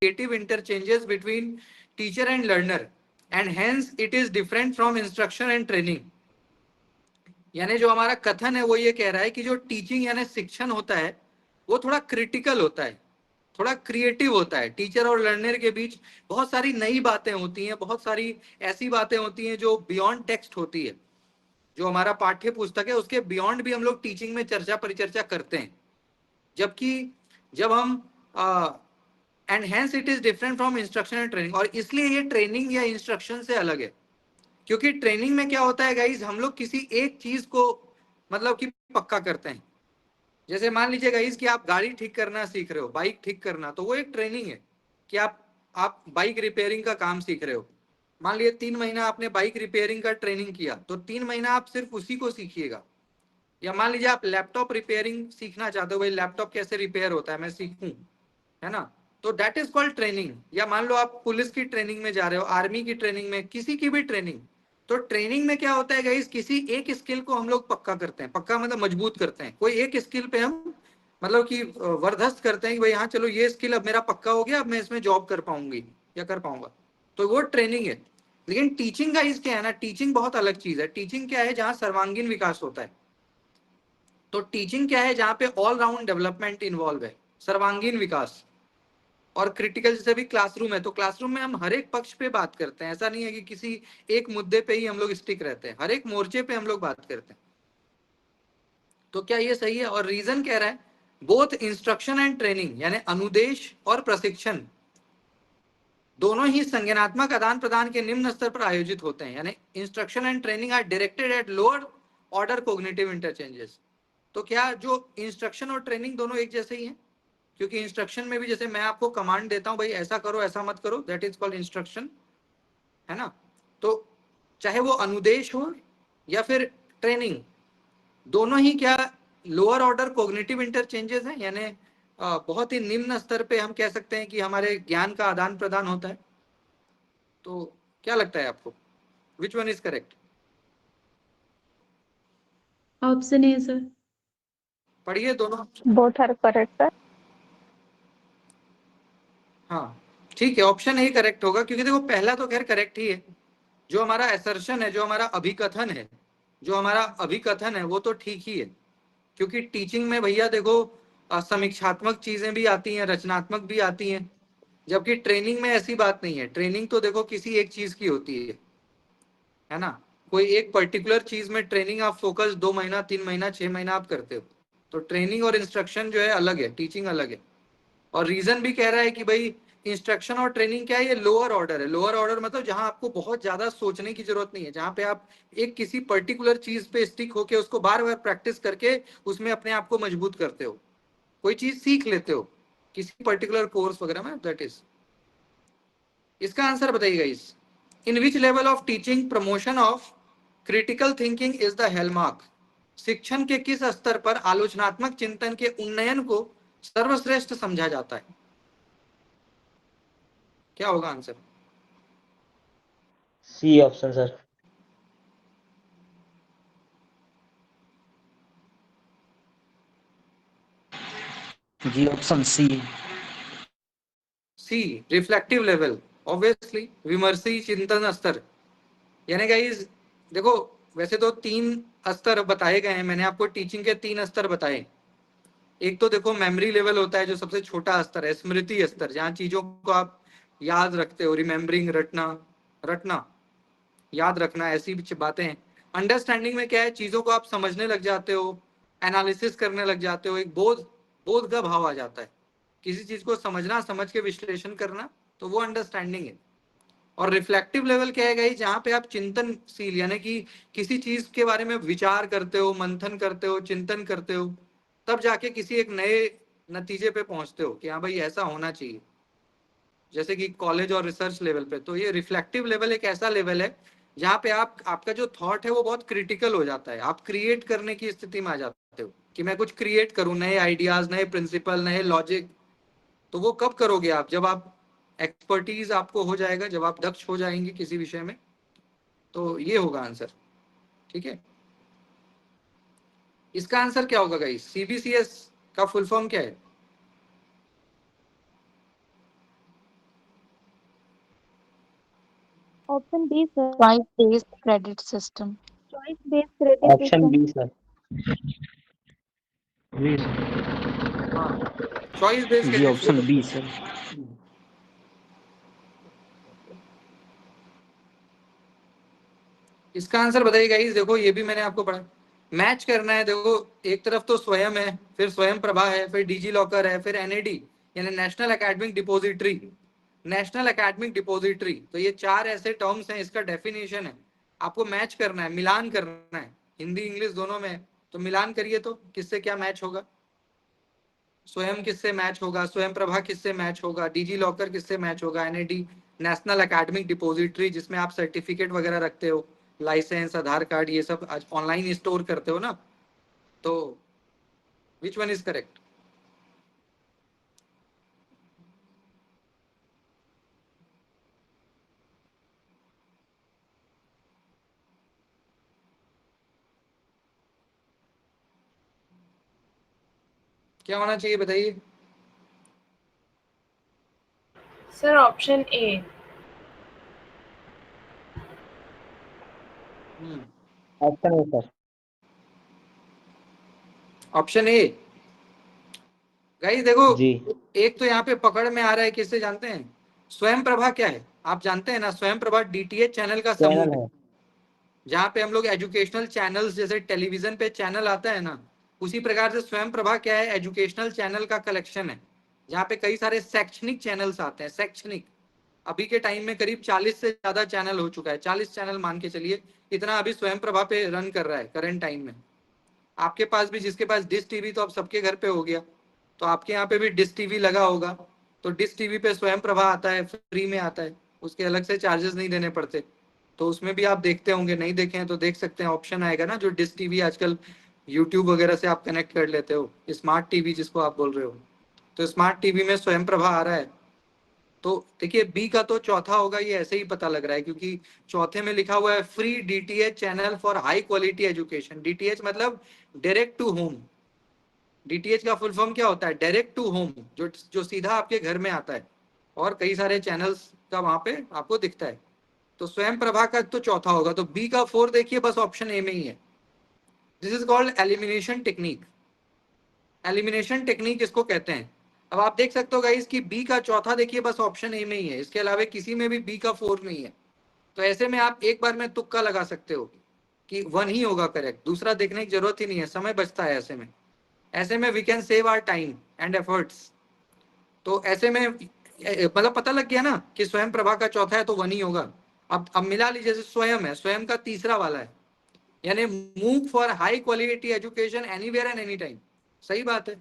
creative interchanges between teacher and learner, and hence it is different from instruction and training. यानी जो हमारा कथन है वो ये कह रहा है कि जो टीचिंग यानी शिक्षण होता है वो थोड़ा क्रिटिकल होता है, थोड़ा क्रिएटिव होता है। टीचर और लर्नर के बीच बहुत सारी नई बातें होती हैं, बहुत सारी ऐसी बातें होती हैं जो बियॉन्ड टेक्स्ट होती है। जो हमारा पाठ्य पुस्तक है उसके बियॉन्ड भी हम लोग टीचिंग में चर्चा परिचर्चा करते हैं। जबकि जब हम and hence it is different from instruction and training, और इसलिए ये ट्रेनिंग या इंस्ट्रक्शन से अलग है। क्योंकि ट्रेनिंग में क्या होता है गाइज, हम लोग किसी एक चीज को मतलब कि पक्का करते हैं। जैसे मान लीजिए गाइज कि आप गाड़ी ठीक करना सीख रहे हो, बाइक ठीक करना, तो वो एक ट्रेनिंग है कि आप बाइक रिपेयरिंग का काम सीख रहे हो। मान लीजिए 3 महीना आपने बाइक रिपेयरिंग का ट्रेनिंग किया, तो 3 महीना आप सिर्फ उसी को सीखिएगा। या मान लीजिए आप लैपटॉप रिपेयरिंग सीखना चाहते हो, भाई लैपटॉप कैसे रिपेयर होता है मैं सीखूं, है ना, तो दैट इज कॉल्ड ट्रेनिंग। या मान लो आप पुलिस की ट्रेनिंग में जा रहे हो, आर्मी की ट्रेनिंग में, किसी की भी ट्रेनिंग। तो ट्रेनिंग में क्या होता है गाइस, किसी एक स्किल को हम लोग पक्का करते हैं, पक्का मतलब मजबूत करते हैं। कोई एक स्किल पे हम मतलब कि वर्धस्त करते हैं कि भाई हाँ चलो ये स्किल अब मेरा पक्का हो गया, अब मैं इसमें जॉब कर पाऊंगी या कर पाऊंगा, तो वो ट्रेनिंग है। लेकिन टीचिंग का इस क्या है ना, टीचिंग बहुत अलग चीज है। टीचिंग क्या है, जहाँ सर्वांगीण विकास होता है। तो टीचिंग क्या है, जहाँ पे ऑल राउंड डेवलपमेंट इन्वॉल्व है, सर्वांगीण विकास। और क्रिटिकल जैसे भी क्लासरूम है, तो क्लासरूम में हम हर एक पक्ष पे बात करते हैं। ऐसा नहीं है कि किसी एक मुद्दे पे ही हम लोग स्टिक रहते हैं, हर एक मोर्चे पे हम लोग बात करते हैं। तो क्या ये सही है? और रीजन कह रहा है बोथ इंस्ट्रक्शन एंड ट्रेनिंग यानी अनुदेश और प्रशिक्षण दोनों ही संज्ञानात्मक आदान प्रदान के निम्न स्तर पर आयोजित होते हैं। यानी instruction and training are directed at lower order cognitive interchanges. तो क्या जो इंस्ट्रक्शन और ट्रेनिंग दोनों एक जैसे ही हैं? क्योंकि इंस्ट्रक्शन में भी जैसे मैं आपको कमांड देता हूं, भाई ऐसा करो ऐसा मत करो, दैट इज कॉल्ड इंस्ट्रक्शन, है ना। तो चाहे वो अनुदेश हो या फिर ट्रेनिंग, दोनों ही क्या लोअर ऑर्डर कोग्निटिव इंटरचेंजेस हैं, यानी बहुत ही निम्न स्तर पे हम कह सकते हैं कि हमारे ज्ञान का आदान प्रदान होता है। तो क्या लगता है आपको, which one is correct? Option A sir. पढ़िए दोनों। Both are correct sir. हाँ ठीक है, ऑप्शन ए करेक्ट होगा, क्योंकि देखो पहला तो खैर करेक्ट ही है। जो हमारा असर्शन है, जो हमारा अभिकथन है, जो हमारा अभिकथन है वो तो ठीक ही है। क्योंकि टीचिंग में भैया देखो समीक्षात्मक चीजें भी आती हैं, रचनात्मक भी आती हैं। जबकि ट्रेनिंग में ऐसी बात नहीं है। ट्रेनिंग तो देखो किसी एक चीज की होती है ना। कोई एक पर्टिकुलर चीज में ट्रेनिंग आप फोकस 2 महीना 3 महीना 6 महीना आप करते हो। तो ट्रेनिंग और इंस्ट्रक्शन जो है अलग है, टीचिंग अलग है। और रीजन भी कह रहा है कि भाई इंस्ट्रक्शन और ट्रेनिंग क्या है, ये लोअर ऑर्डर है। लोअर ऑर्डर मतलब जहां आपको बहुत ज्यादा सोचने की जरूरत नहीं है, जहां पे आप एक किसी पर्टिकुलर चीज पे स्टिक होके उसको बार बार प्रैक्टिस करके उसमें अपने आप को मजबूत करते हो, कोई चीज सीख लेते हो किसी पर्टिकुलर कोर्स वगैरह में, दैट इज। इसका आंसर बताइएगा। इस in which level of teaching promotion of critical thinking is the hallmark. शिक्षण के किस स्तर पर आलोचनात्मक चिंतन के उन्नयन को सर्वश्रेष्ठ समझा जाता है? क्या होगा आंसर? C option sir. जी option C. C reflective level, obviously विमर्शी चिंतन स्तर। यानी गाइस देखो, वैसे तो 3 स्तर बताए गए हैं, मैंने आपको टीचिंग के 3 स्तर बताए। एक तो देखो मेमोरी लेवल होता है, जो सबसे छोटा स्तर है, स्मृति स्तर, जहाँ चीजों को आप याद रखते हो, रिमेम्बरिंग, रटना, रटना याद रखना, ऐसी बातें हैं। अंडरस्टैंडिंग में क्या है, चीजों को आप समझने लग जाते हो, एनालिसिस करने लग जाते हो, एक बोध बोध का भाव आ जाता है। किसी चीज को समझना, समझ के विश्लेषण करना, तो वो अंडरस्टैंडिंग है। और रिफ्लेक्टिव लेवल क्या है गाइस, जहां पे आप चिंतनशील यानी कि किसी चीज के बारे में विचार करते हो, मंथन करते हो, चिंतन करते हो, तब जाके किसी एक नए नतीजे पे पहुंचते हो कि हाँ भाई ऐसा होना चाहिए। जैसे कि कॉलेज और रिसर्च लेवल पे। तो ये रिफ्लेक्टिव लेवल एक ऐसा लेवल है जहाँ पे आपका जो थॉट है वो बहुत क्रिटिकल हो जाता है, आप क्रिएट करने की स्थिति में आ जाते हो कि मैं कुछ क्रिएट करूं, नए आइडियाज, नए प्रिंसिपल, नए लॉजिक। तो वो कब करोगे आप? जब आप एक्सपर्टीज आपको हो जाएगा, जब आप दक्ष हो जाएंगे किसी विषय में। तो ये होगा आंसर, ठीक है। इसका आंसर क्या होगा गाइस? सीबीसीएस का फुल फॉर्म क्या है? Option B sir. Choice based credit system. Choice based credit option system. B sir. B sir. हाँ, चॉइस बेस्ड जी ऑप्शन बी सर। इसका आंसर बताइए गाइस। देखो ये भी मैंने आपको पढ़ा, मैच करना है। देखो एक तरफ तो स्वयं है, फिर स्वयं प्रभा है, फिर डिजी लॉकर है, फिर एनएडी यानी national academic depository. National academic depository, तो ये चार ऐसे टर्म्स हैं, इसका डेफिनेशन है। आपको मैच करना है, मिलान करना है, हिंदी इंग्लिश दोनों में है। तो मिलान करिए तो किससे क्या मैच होगा। स्वयं किससे मैच होगा, स्वयं प्रभा किससे मैच होगा, डिजी लॉकर किससे मैच होगा, एनएडी नेशनल एकेडमिक डिपॉजिटरी जिसमें आप सर्टिफिकेट वगैरह रखते हो, लाइसेंस, आधार कार्ड, ये सब आज ऑनलाइन स्टोर करते हो ना। तो विच वन इज करेक्ट। क्या होना चाहिए बताइए। Sir option A. Option A sir. Option A. Guys देखो, जी। एक तो यहाँ पे पकड़ में आ रहा है, किससे जानते हैं। स्वयं प्रभा क्या है आप जानते हैं ना। स्वयं प्रभा डीटीएच चैनल का समूह चैनल है, है। जहाँ पे हम लोग एजुकेशनल चैनल्स, जैसे टेलीविजन पे चैनल आता है ना, उसी प्रकार से स्वयं प्रभा क्या है, एजुकेशनल चैनल का कलेक्शन है, जहाँ पे कई सारे शैक्षणिक चैनल्स आते हैं। शैक्षणिक, अभी के टाइम में करीब 40 से ज्यादा चैनल हो चुका है, 40 चैनल मान के चलिए, इतना अभी स्वयं प्रभा पे रन कर रहा है करंट टाइम में। आपके पास भी, जिसके पास डिश टीवी तो अब सबके घर पे हो गया, तो आपके यहाँ पे भी डिश टीवी लगा होगा। तो डिश टीवी पे स्वयं प्रभा आता है, फ्री में आता है, उसके अलग से चार्जेस नहीं देने पड़ते। तो उसमें भी आप देखते होंगे, नहीं देखे हैं तो देख सकते हैं, ऑप्शन आएगा ना, जो डिश टीवी आजकल यूट्यूब वगैरह से आप कनेक्ट कर लेते हो, स्मार्ट टीवी जिसको आप बोल रहे हो। तो स्मार्ट टीवी में स्वयं प्रभा आ रहा है। तो देखिए बी का तो चौथा होगा, ये ऐसे ही पता लग रहा है, क्योंकि चौथे में लिखा हुआ है free DTH channel for high quality education. DTH मतलब डायरेक्ट टू होम। डीटीएच का फुल फॉर्म क्या होता है, डायरेक्ट टू होम, जो सीधा आपके घर में आता है, और कई सारे चैनल्स का वहां पे आपको दिखता है। तो स्वयं प्रभा का तो चौथा होगा, तो बी का 4 देखिए बस ऑप्शन ए में ही है। This is called elimination technique. Elimination technique इसको कहते हैं। अब आप देख सकते हो गाइस कि बी का चौथा देखिए बस ऑप्शन ए में ही है, इसके अलावा किसी में भी बी का 4 नहीं है। तो ऐसे में आप एक बार में तुक्का लगा सकते हो कि 1 ही होगा करेक्ट, दूसरा देखने की जरूरत ही नहीं है, समय बचता है ऐसे में। ऐसे में we can save our time and efforts. तो ऐसे में मतलब पता लग गया ना कि स्वयं प्रभा का चौथा है तो 1 ही होगा। अब मिला लीजिए, जैसे स्वयं है, स्वयं का तीसरा वाला है, यानी मूक for high quality education anywhere and any time. सही बात है।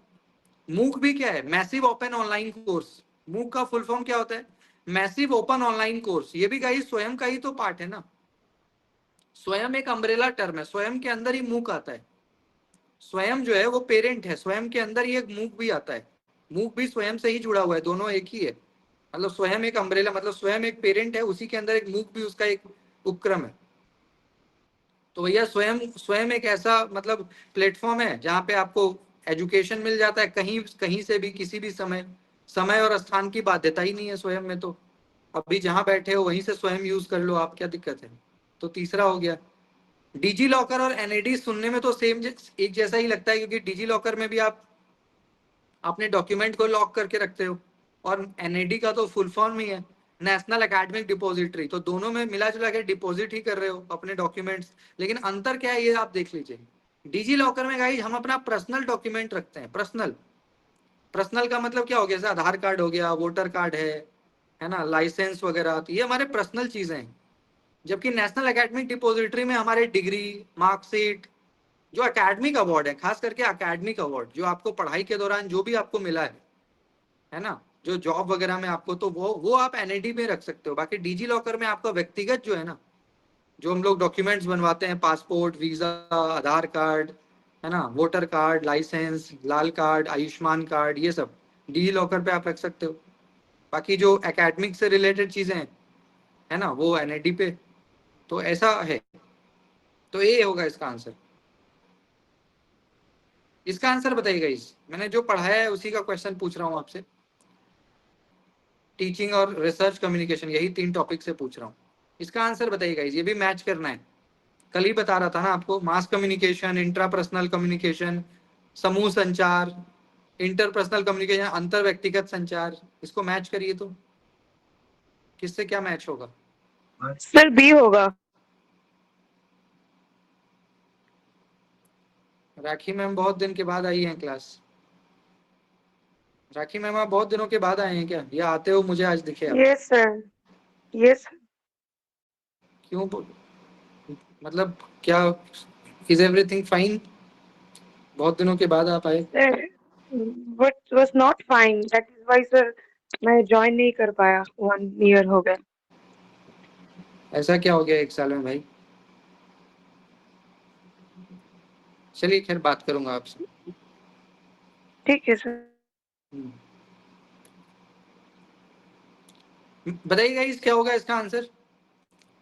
मूक भी क्या है, मैसिव ओपन ऑनलाइन कोर्स। मूक का फुल फॉर्म क्या होता है, मैसिव ओपन ऑनलाइन कोर्स। ये भी गाइस स्वयं का ही तो पार्ट है ना। स्वयं एक अम्ब्रेला टर्म है, स्वयं के अंदर ही मूक आता है। स्वयं जो है वो पेरेंट है, स्वयं के अंदर ही एक मूक भी आता है। मूक भी स्वयं से ही जुड़ा हुआ है, दोनों एक ही है। मतलब स्वयं एक अम्ब्रेला, मतलब स्वयं एक पेरेंट है, उसी के अंदर एक मूक भी उसका एक उपक्रम है। तो भैया स्वयं स्वयं एक ऐसा मतलब प्लेटफॉर्म है जहाँ पे आपको एजुकेशन मिल जाता है, कहीं कहीं से भी, किसी भी समय। समय और स्थान की बाध्यता ही नहीं है स्वयं में। तो अभी जहाँ बैठे हो वहीं से स्वयं यूज कर लो आप, क्या दिक्कत है। तो तीसरा हो गया। डिजी लॉकर और एनएडी सुनने में तो सेम एक जैसा ही लगता है, क्योंकि डिजी लॉकर में भी आप अपने डॉक्यूमेंट को लॉक करके रखते हो, और एनएडी का तो फुल फॉर्म ही है नेशनल एकेडमिक डिपॉजिटरी। तो दोनों में मिला जुला के डिपॉजिट ही कर रहे हो अपने डॉक्यूमेंट्स। लेकिन अंतर क्या है ये आप देख लीजिए। डिजी लॉकर में गाइस हम अपना पर्सनल डॉक्यूमेंट रखते हैं। पर्सनल, पर्सनल का मतलब क्या हो गया, जैसे आधार कार्ड हो गया, वोटर कार्ड है ना, लाइसेंस वगैरह, तो ये हमारे पर्सनल चीजें हैं। जबकि नेशनल एकेडमिक डिपॉजिटरी में हमारे डिग्री, मार्कशीट, जो एकेडमिक अवार्ड है, खास करके एकेडमिक अवार्ड जो आपको पढ़ाई के दौरान जो भी आपको मिला है ना, जो जॉब वगैरह में आपको, तो वो आप एनआईडी में रख सकते हो। बाकी डिजी लॉकर में आपका व्यक्तिगत जो है ना, जो हम लोग डॉक्यूमेंट्स बनवाते हैं, पासपोर्ट, वीजा, आधार कार्ड, है ना, वोटर कार्ड, लाइसेंस, लाल कार्ड, आयुष्मान कार्ड, ये सब डिजी लॉकर पे आप रख सकते हो। बाकी जो एकेडमिक से रिलेटेड चीजें हैं, है ना, वो एनआईडी पे। तो ऐसा है। तो ये होगा इसका आंसर। इसका आंसर बताइएगा। इस मैंने जो पढ़ाया है उसी का क्वेश्चन पूछ रहा हूँ आपसे। टीचिंग और रिसर्च कम्युनिकेशन, यही 3 टॉपिक से पूछ रहा हूँ। इसका आंसर बताइए गाइस, ये भी मैच करना है। कल ही बता रहा था ना आपको, मास कम्युनिकेशन, इंट्रापर्सनल कम्युनिकेशन, समूह संचार, इंटरपर्सनल कम्युनिकेशन, अंतर व्यक्तिगत संचार, इसको मैच करिए तो किससे क्या मैच होगा? सर बी होगा। राखी मैम बहुत दिन के बाद आई हैं क्लास। राखी मैम आप बहुत दिनों के बाद आए हैं क्या, या आते हो मुझे आज दिखे आप? यस सर, यस क्यों मतलब क्या, इज एवरीथिंग फाइन? बहुत दिनों के बाद आप आए। Sir, but was not fine, that is why sir मैं ज्वाइन नहीं कर पाया, 1 ईयर हो गया। ऐसा क्या हो गया 1 साल में भाई? चलिए खैर बात करूंगा आपसे। ठीक है सर। बताइए गाइस क्या होगा इसका answer?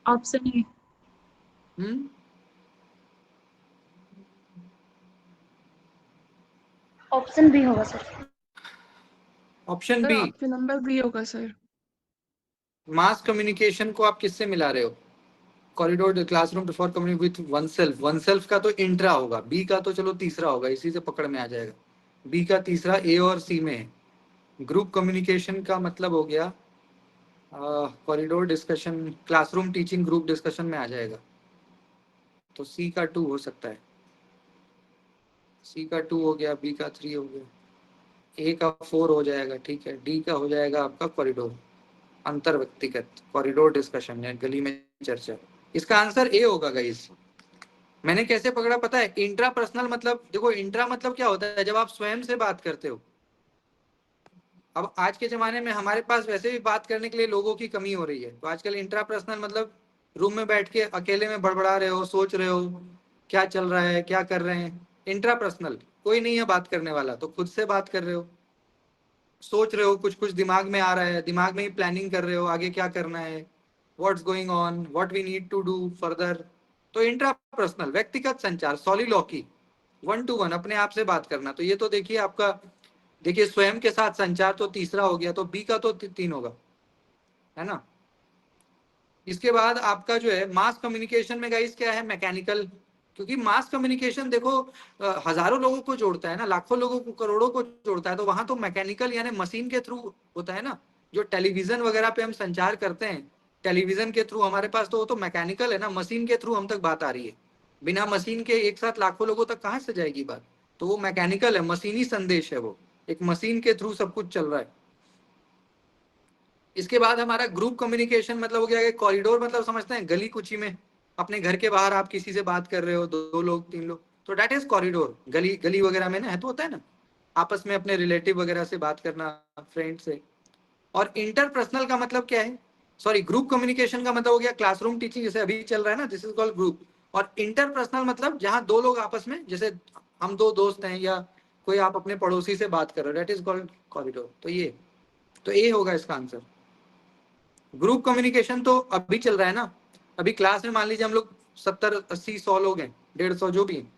Option A. Hmm option B होगा sir. Option sir B. Option number B होगा सर। मास कम्युनिकेशन को आप किससे मिला रहे हो? Corridor classroom for communicate with oneself. Oneself का तो इंट्रा होगा, बी का तो चलो तीसरा होगा, इसी से पकड़ में आ जाएगा। बी का तीसरा ए और सी में है। ग्रुप कम्युनिकेशन का मतलब हो गया corridor discussion, classroom teaching, group discussion में आ जाएगा। तो सी का 2 हो सकता है। सी का 2 हो गया, बी का 3 हो गया, ए का 4 हो जाएगा, ठीक है। डी का हो जाएगा आपका कॉरिडोर, अंतर व्यक्तिगत, कॉरिडोर डिस्कशन या गली में चर्चा। इसका आंसर ए होगा गाइस। मैंने कैसे पकड़ा पता है? इंट्रा पर्सनल मतलब, देखो इंट्रा मतलब क्या होता है, जब आप स्वयं से बात करते हो। अब आज के जमाने में हमारे पास वैसे भी बात करने के लिए लोगों की कमी हो रही है, तो आजकल इंट्रा पर्सनल मतलब रूम में बैठ के अकेले में बड़बड़ा रहे हो, सोच रहे हो क्या चल रहा है, क्या कर रहे हैं। इंट्रा पर्सनल कोई नहीं है बात करने वाला, तो खुद से बात कर रहे हो, सोच रहे हो, कुछ कुछ दिमाग में आ रहा है, दिमाग में ही प्लानिंग कर रहे हो आगे क्या करना है, what's going on, what we need to do further. तो इंट्रा पर्सनल व्यक्तिगत संचार, सॉलिलॉकी, 1 to 1 अपने आप से बात करना। तो ये तो देखिए आपका, देखिए स्वयं के साथ संचार तो तीसरा हो गया, तो बी का तो 3 होगा, है ना। इसके बाद आपका जो है मास कम्युनिकेशन में गाइस क्या है, मैकेनिकल। क्योंकि मास कम्युनिकेशन देखो हजारों लोगों को जोड़ता है ना, लाखों लोगों को, करोड़ों को जोड़ता है, तो वहां तो मैकेनिकल यानी मशीन के थ्रू होता है ना। जो टेलीविजन वगैरह पे हम संचार करते हैं, टेलीविजन के थ्रू हमारे पास, तो वो तो मैकेनिकल है ना, मशीन के थ्रू हम तक बात आ रही है। बिना मशीन के एक साथ लाखों लोगों तक कहाँ से जाएगी बात? तो वो मैकेनिकल है, मशीनी संदेश है, वो एक मशीन के थ्रू सब कुछ चल रहा है। इसके बाद हमारा ग्रुप कम्युनिकेशन मतलब हो गया कि कॉरिडोर मतलब समझते हैं गली कुची में, अपने घर के बाहर आप किसी से बात कर रहे हो, 2 लोग 3 लोग, तो डेट इज कॉरिडोर। गली गली वगैरह में ना है तो होता है ना, आपस में अपने रिलेटिव वगैरह से बात करना, फ्रेंड से। और इंटरपर्सनल का मतलब क्या है, सॉरी ग्रुप कम्युनिकेशन का मतलब हो गया क्लासरूम टीचिंग, जैसे अभी चल रहा है ना, दिस इज कॉल्ड ग्रुप। और इंटरपर्सनल मतलब जहां 2 लोग आपस में, जैसे हम 2 दोस्त हैं या कोई आप अपने पड़ोसी से बात कर रहे हो, डेट इज कॉल्ड कॉरिडोर। तो ये तो ए होगा इसका आंसर। ग्रुप कम्युनिकेशन तो अभी चल रहा है ना, अभी क्लास में मान लीजिए हम लोग 70 80 100 लोग हैं, 150 जो भी हैं,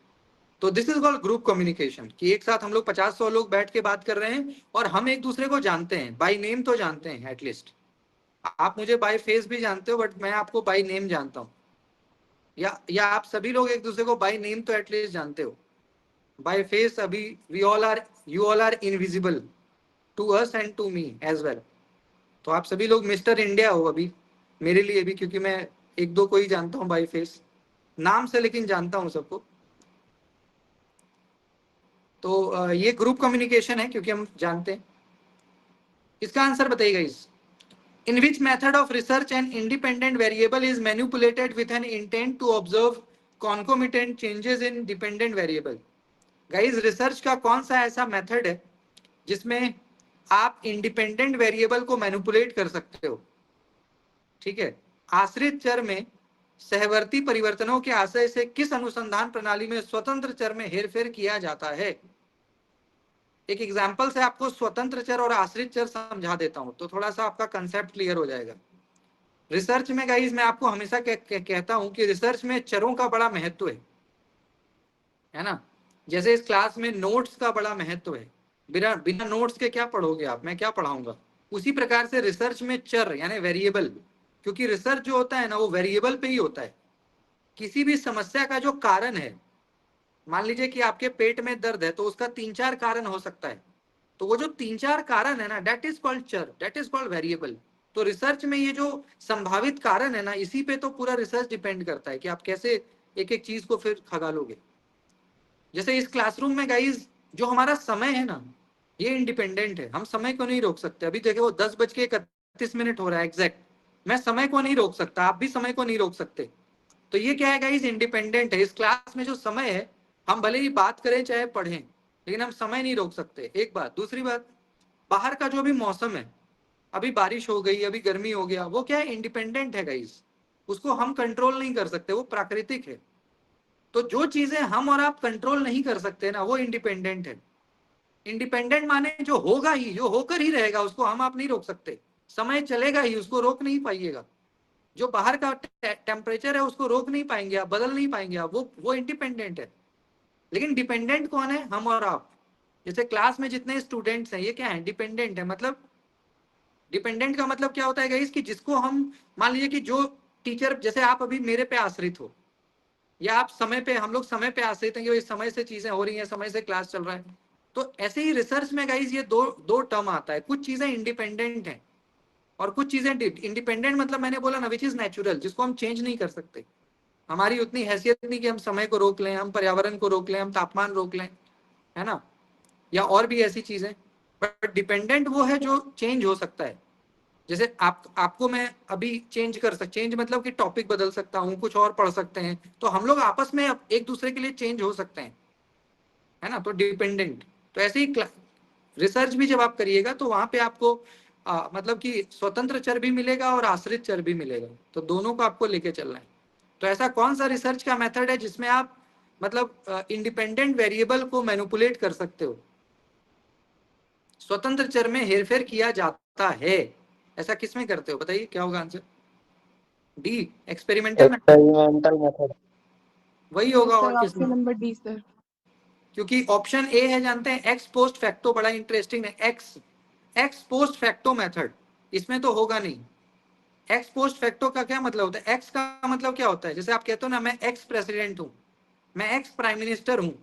तो this is called group communication, कि एक साथ हम लोग 50 100 लोग बैठ के बात कर रहे हैं और हम एक दूसरे को जानते हैं, बाय नेम तो जानते हैं एटलीस्ट। आप मुझे बाय फेस भी जानते हो, बट मैं आपको बाय नेम जानता हूँ, या आप सभी लोग एक दूसरे को बाय नेम तो एटलीस्ट जानते हो। बाय फेस अभी we all are, you all are invisible to us and to me as well. तो आप सभी लोग मिस्टर इंडिया हो अभी मेरे लिए भी, क्योंकि मैं 1 2 को ही जानता हूँ बाय फेस, नाम से लेकिन जानता हूँ सबको। तो ये ग्रुप कम्युनिकेशन है क्योंकि हम जानते हैं। इसका आंसर बताइएगा इस, in which method of research and independent variable is manipulated with an intent to observe concomitant changes in dependent variable. Guys research का कौन सा ऐसा मेथड है जिसमें आप इंडिपेंडेंट वेरिएबल को मैनिपुलेट कर सकते हो? ठीक है, आश्रित चर में सहवर्ती परिवर्तनों के आशय से किस अनुसंधान प्रणाली में स्वतंत्र चर में हेरफेर किया जाता है? एक एग्जांपल से आपको स्वतंत्र चर और आश्रित चर समझा देता हूं, तो थोड़ा सा आपका कंसेप्ट क्लियर हो जाएगा। रिसर्च में गाइस मैं आपको हमेशा कहता हूं कि रिसर्च में चरों का बड़ा महत्व है ना। जैसे इस क्लास में नोट्स का बड़ा महत्व है, बिना नोट्स के क्या पढ़ोगे आप, मैं क्या पढ़ाऊंगा। उसी प्रकार से रिसर्च में चर यानी वेरिएबल क्योंकि रिसर्च जो होता है ना वो वेरिएबल पे ही होता है। किसी भी समस्या का जो कारण है, मान लीजिए कि आपके पेट में दर्द है तो उसका 3-4 कारण हो सकता है, तो वो जो 3-4 कारण है ना, दैट इज कॉल्ड चर, दैट इज कॉल्ड वेरिएबल। तो रिसर्च में ये जो संभावित कारण है ना, इसी पे तो पूरा रिसर्च डिपेंड करता है कि आप कैसे एक एक चीज को फिर खगालोगे। जैसे इस क्लासरूम में गाइज जो हमारा समय है ना, ये इंडिपेंडेंट है, हम समय को नहीं रोक सकते। अभी देखो वो 10:31 हो रहा है एग्जैक्ट, मैं समय को नहीं रोक सकता, आप भी समय को नहीं रोक सकते। तो ये क्या है गाइज, इंडिपेंडेंट है। इस क्लास में जो समय है, हम भले ही बात करें चाहे पढ़ें, लेकिन हम समय नहीं रोक सकते, एक बात। दूसरी बात, बाहर का जो भी मौसम है, अभी बारिश हो गई, अभी गर्मी हो गया, वो क्या है, इंडिपेंडेंट है गाइज, उसको हम कंट्रोल नहीं कर सकते, वो प्राकृतिक है। तो जो चीजें हम और आप कंट्रोल नहीं कर सकते ना, वो इंडिपेंडेंट है। इंडिपेंडेंट माने जो होगा ही, जो होकर ही रहेगा, उसको हम आप नहीं रोक सकते। समय चलेगा ही, उसको रोक नहीं पाइएगा। जो बाहर का टेम्परेचर है उसको रोक नहीं पाएंगे आप, बदल नहीं पाएंगे आप, वो इंडिपेंडेंट है। लेकिन डिपेंडेंट कौन है, हम और आप। जैसे क्लास में जितने स्टूडेंट्स हैं, ये क्या है, डिपेंडेंट है। मतलब डिपेंडेंट का मतलब क्या होता है गाइस, कि जिसको हम, मान लीजिए कि जो टीचर, जैसे आप अभी मेरे पे आश्रित हो, या आप समय पे, हम लोग समय पे आश्रित हैं कि भाई समय से चीजें हो रही हैं, समय से क्लास चल रहा है। तो ऐसे ही रिसर्च में गाइस ये दो दो टर्म आता है, कुछ चीजें इंडिपेंडेंट हैं और कुछ चीजें इंडिपेंडेंट, मतलब मैंने बोला ना, विच इज नेचुरल, जिसको हम चेंज नहीं कर सकते। हमारी उतनी हैसियत नहीं कि हम समय को रोक लें, हम पर्यावरण को रोक लें, हम तापमान रोक लें, है ना, या और भी ऐसी चीजें। बट डिपेंडेंट वो है जो चेंज हो सकता है। जैसे आपको मैं अभी चेंज कर सकता, चेंज मतलब कि टॉपिक बदल सकता हूँ, कुछ और पढ़ सकते हैं, तो हम लोग आपस में एक दूसरे के लिए चेंज हो सकते हैं, है ना। तो डिपेंडेंट, तो ऐसे ही रिसर्च भी जब आप करिएगा तो वहां पे आपको मतलब कि स्वतंत्र चर भी मिलेगा और आश्रित चर भी मिलेगा, तो दोनों को आपको लेके चलना है। तो ऐसा कौन सा रिसर्च का मेथड है जिसमें आप मतलब इंडिपेंडेंट वेरिएबल को मैनिपुलेट कर सकते हो, स्वतंत्र चर में हेरफेर किया जाता है? ऐसा किसमें करते हो, बताइए क्या होगा answer? D, experimental method, experimental method. वही होगा सर और किसमें? Option number D sir. क्योंकि ऑप्शन ए है, जानते हैं, एक्स पोस्ट फैक्टो, बड़ा इंटरेस्टिंग है, एक्स पोस्ट फैक्टो मेथड, इसमें तो होगा नहीं। एक्स पोस्ट फैक्टो का क्या मतलब होता है? एक्स का मतलब क्या होता है, जैसे आप कहते हो ना, मैं एक्स प्रेसिडेंट हूँ, मैं एक्स प्राइम मिनिस्टर हूँ,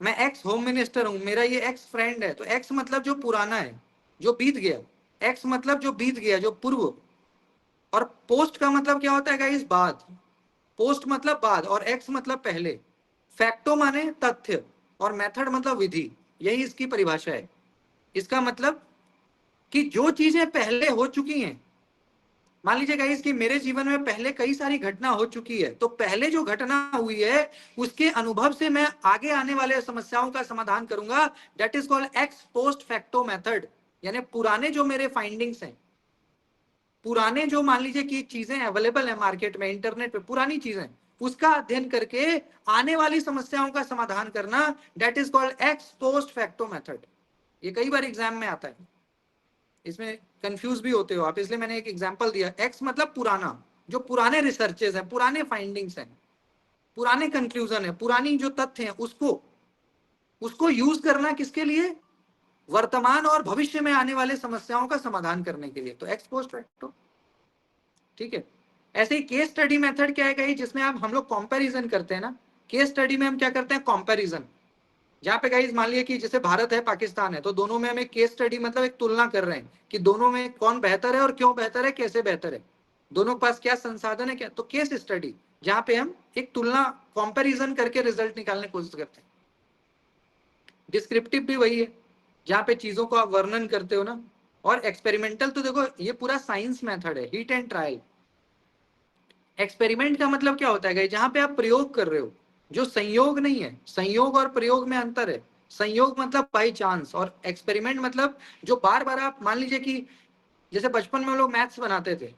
मैं एक्स होम मिनिस्टर हूँ, मेरा ये एक्स फ्रेंड है। तो एक्स मतलब जो पुराना है, जो बीत गया, एक्स मतलब जो बीत गया, जो पूर्व। और पोस्ट का मतलब क्या होता है गाइस, बाद। पोस्ट मतलब बाद और एक्स मतलब पहले। फैक्टो माने तथ्य और मेथड मतलब विधि, यही इसकी परिभाषा है। इसका मतलब कि जो चीजें पहले हो चुकी हैं, मान लीजिए गाइस कि मेरे जीवन में पहले कई सारी घटना हो चुकी है, तो पहले जो घटना हुई है उसके अनुभव से मैं आगे आने वाले समस्याओं का समाधान करूंगा, that is called x post facto method. यानी पुराने जो मेरे फाइंडिंग्स हैं, पुराने जो मान लीजिए कि चीजें अवेलेबल है मार्केट में, इंटरनेट पे, पुरानी चीजें, उसका अध्ययन करके आने वाली समस्याओं का समाधान करना, that is called x post facto method. ये कई बार एग्जाम में आता है, इसमें कंफ्यूज भी होते हो आप, इसलिए मैंने एक एग्जांपल दिया। एक्स मतलब पुराना, जो पुराने रिसर्चेस हैं, पुराने फाइंडिंग्स हैं, पुराने कंक्लूजन है, पुरानी जो तथ्य हैं, उसको यूज करना किसके लिए? वर्तमान और भविष्य में आने वाले समस्याओं का समाधान करने के लिए। तो एक्स पोस्ट फैक्टो, ठीक है। ऐसे ही केस स्टडी मेथड क्या है, जिसमें आप हम लोग कंपैरिजन करते हैं ना। केस स्टडी में हम क्या करते हैं, कंपैरिजन। जहाँ पे गाइस मान लिया कि जैसे भारत है, पाकिस्तान है, तो दोनों में हम एक केस स्टडी मतलब एक तुलना कर रहे हैं कि दोनों में कौन बेहतर है और क्यों बेहतर है, कैसे बेहतर है, दोनों के पास क्या संसाधन है, क्या। तो केस स्टडी, जहाँ पे हम एक तुलना, कंपैरिजन करके रिजल्ट निकालने की कोशिश करते हैं। डिस्क्रिप्टिव भी वही है, जहाँ पे चीजों को आप वर्णन करते हो ना। और एक्सपेरिमेंटल तो देखो ये पूरा साइंस मेथड है, हिट एंड ट्रायल। एक्सपेरिमेंट का मतलब क्या होता है, जहां पे आप प्रयोग कर रहे हो, जो संयोग नहीं है। संयोग और प्रयोग में अंतर है। संयोग मतलब बाई चांस, और एक्सपेरिमेंट मतलब जो बार बार आप, मान लीजिए कि जैसे बचपन में हम लोग मैथ्स बनाते थे,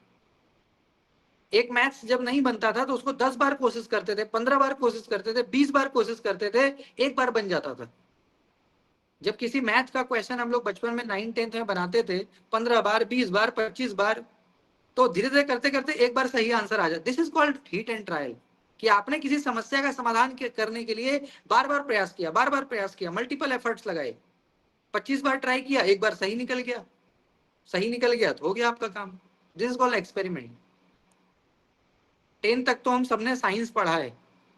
एक मैथ्स जब नहीं बनता था तो उसको 10 बार कोशिश करते थे, 15 बार कोशिश करते थे, 20 बार कोशिश करते थे, एक बार बन जाता था। जब किसी मैथ का क्वेश्चन हम लोग बचपन में 9th-10th में बनाते थे, 15 बार, 20 बार, 25 बार, तो धीरे धीरे करते करते एक बार सही आंसर आ जाए। This is called hit and trial, कि आपने किसी समस्या का समाधान करने के लिए बार बार प्रयास किया, बार बार प्रयास किया, मल्टीपल एफर्ट्स लगाए, 25 बार ट्राई किया, एक बार सही निकल गया, सही निकल गया तो हो गया आपका काम। This is called experiment. 10 तक तो हम सबने साइंस पढ़ा है,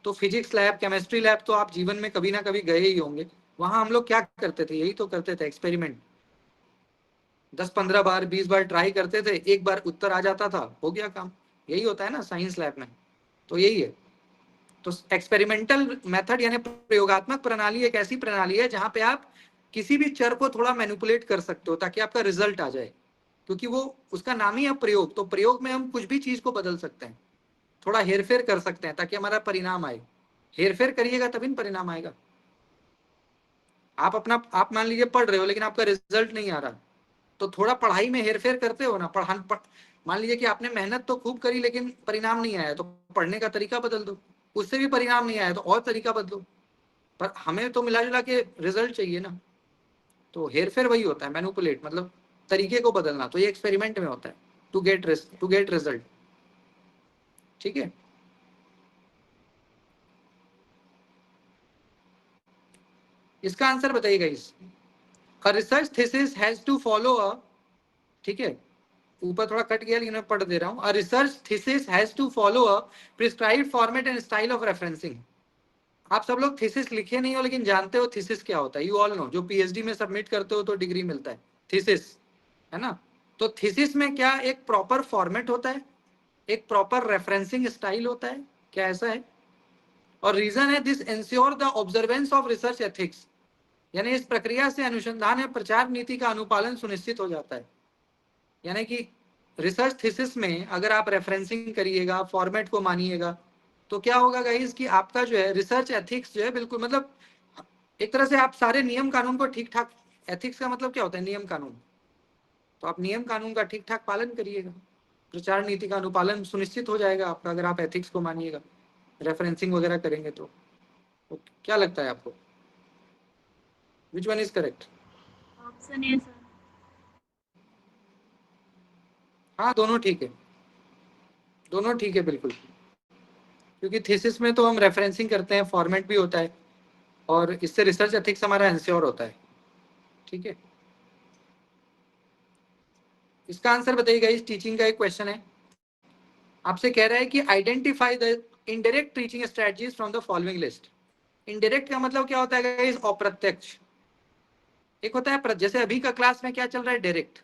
तो फिजिक्स लैब, केमिस्ट्री लैब तो आप जीवन में कभी ना कभी गए ही होंगे। वहां हम लोग क्या करते थे, यही तो करते थे, एक्सपेरिमेंट। 10-15 बार 20 बार ट्राई करते थे, एक बार उत्तर आ जाता था, हो गया काम। यही होता है ना साइंस लैब में, तो यही है। तो एक्सपेरिमेंटल मेथड यानी प्रयोगात्मक प्रणाली एक ऐसी प्रणाली है जहां पे आप किसी भी चर को थोड़ा मैनिपुलेट कर सकते हो ताकि आपका रिजल्ट आ जाए, क्योंकि वो उसका नाम ही है प्रयोग। तो प्रयोग में हम कुछ भी चीज को बदल सकते हैं, थोड़ा हेरफेर कर सकते हैं ताकि हमारा परिणाम आए। हेरफेर करिएगा तभी परिणाम आएगा। आप मान लीजिए पढ़ रहे हो लेकिन आपका रिजल्ट नहीं आ रहा, तो थोड़ा पढ़ाई में हेरफेर करते हो ना। मान लीजिए कि आपने मेहनत तो खूब करी लेकिन परिणाम नहीं आया, तो पढ़ने का तरीका बदल दो। उससे भी परिणाम नहीं आया तो और तरीका बदलो, पर हमें तो मिला जुला के रिजल्ट चाहिए ना। तो हेरफेर वही होता है, मैनिपुलेट, मतलब तरीके को बदलना। तो ये एक्सपेरिमेंट में होता है, टू गेट रिजल्ट। ठीक है, इसका आंसर बताइएगा। इस research thesis has to follow a, ठीक है, ऊपर थोड़ा कट गया लेकिन मैं पढ़ दे रहा हूँ। A research thesis has to follow a prescribed format and style of referencing. आप सब लोग थीसिस लिखे नहीं हो लेकिन जानते हो थीसिस क्या होता है। यू ऑल नो, जो पीएचडी में सबमिट करते हो तो डिग्री मिलता है, थीसिस, है ना। तो थीसिस में क्या एक प्रॉपर फॉर्मेट होता है, एक प्रॉपर रेफरेंसिंग स्टाइल होता है, क्या ऐसा है? और रीजन है this ensure the observance of research ethics, यानी इस प्रक्रिया से अनुसंधान एवं प्रचार नीति का अनुपालन सुनिश्चित हो जाता है। यानी कि रिसर्च थीसिस में अगर आप रेफरेंसिंग करिएगा, फॉर्मेट को मानिएगा, तो क्या होगा गाइस कि आपका जो है रिसर्च एथिक्स जो है बिल्कुल, मतलब एक तरह से आप सारे नियम कानून को ठीक ठाक, एथिक्स का मतलब क्या होता है, नियम कानून, तो आप नियम कानून का ठीक ठाक पालन करिएगा, प्रचार नीति का अनुपालन सुनिश्चित हो जाएगा आपका, अगर आप एथिक्स को मानिएगा, रेफरेंसिंग वगैरह करेंगे तो क्या लगता है आपको, which one is correct? Option A sir. हाँ दोनों ठीक है, दोनों ठीक है बिल्कुल, क्योंकि थीसिस में तो हम रेफरेंसिंग करते हैं, फॉर्मेट भी होता है, और इससे रिसर्च एथिक्स हमारा इंश्योर होता है। ठीक है, इसका आंसर बताइएगा। इस टीचिंग का एक क्वेश्चन है, आपसे कह रहा है कि identify the indirect teaching strategies from the following list. Indirect का मतलब क्या होता है गाइस, अप्रत्यक्ष। एक होता है जैसे अभी का क्लास में क्या चल रहा है, डायरेक्ट,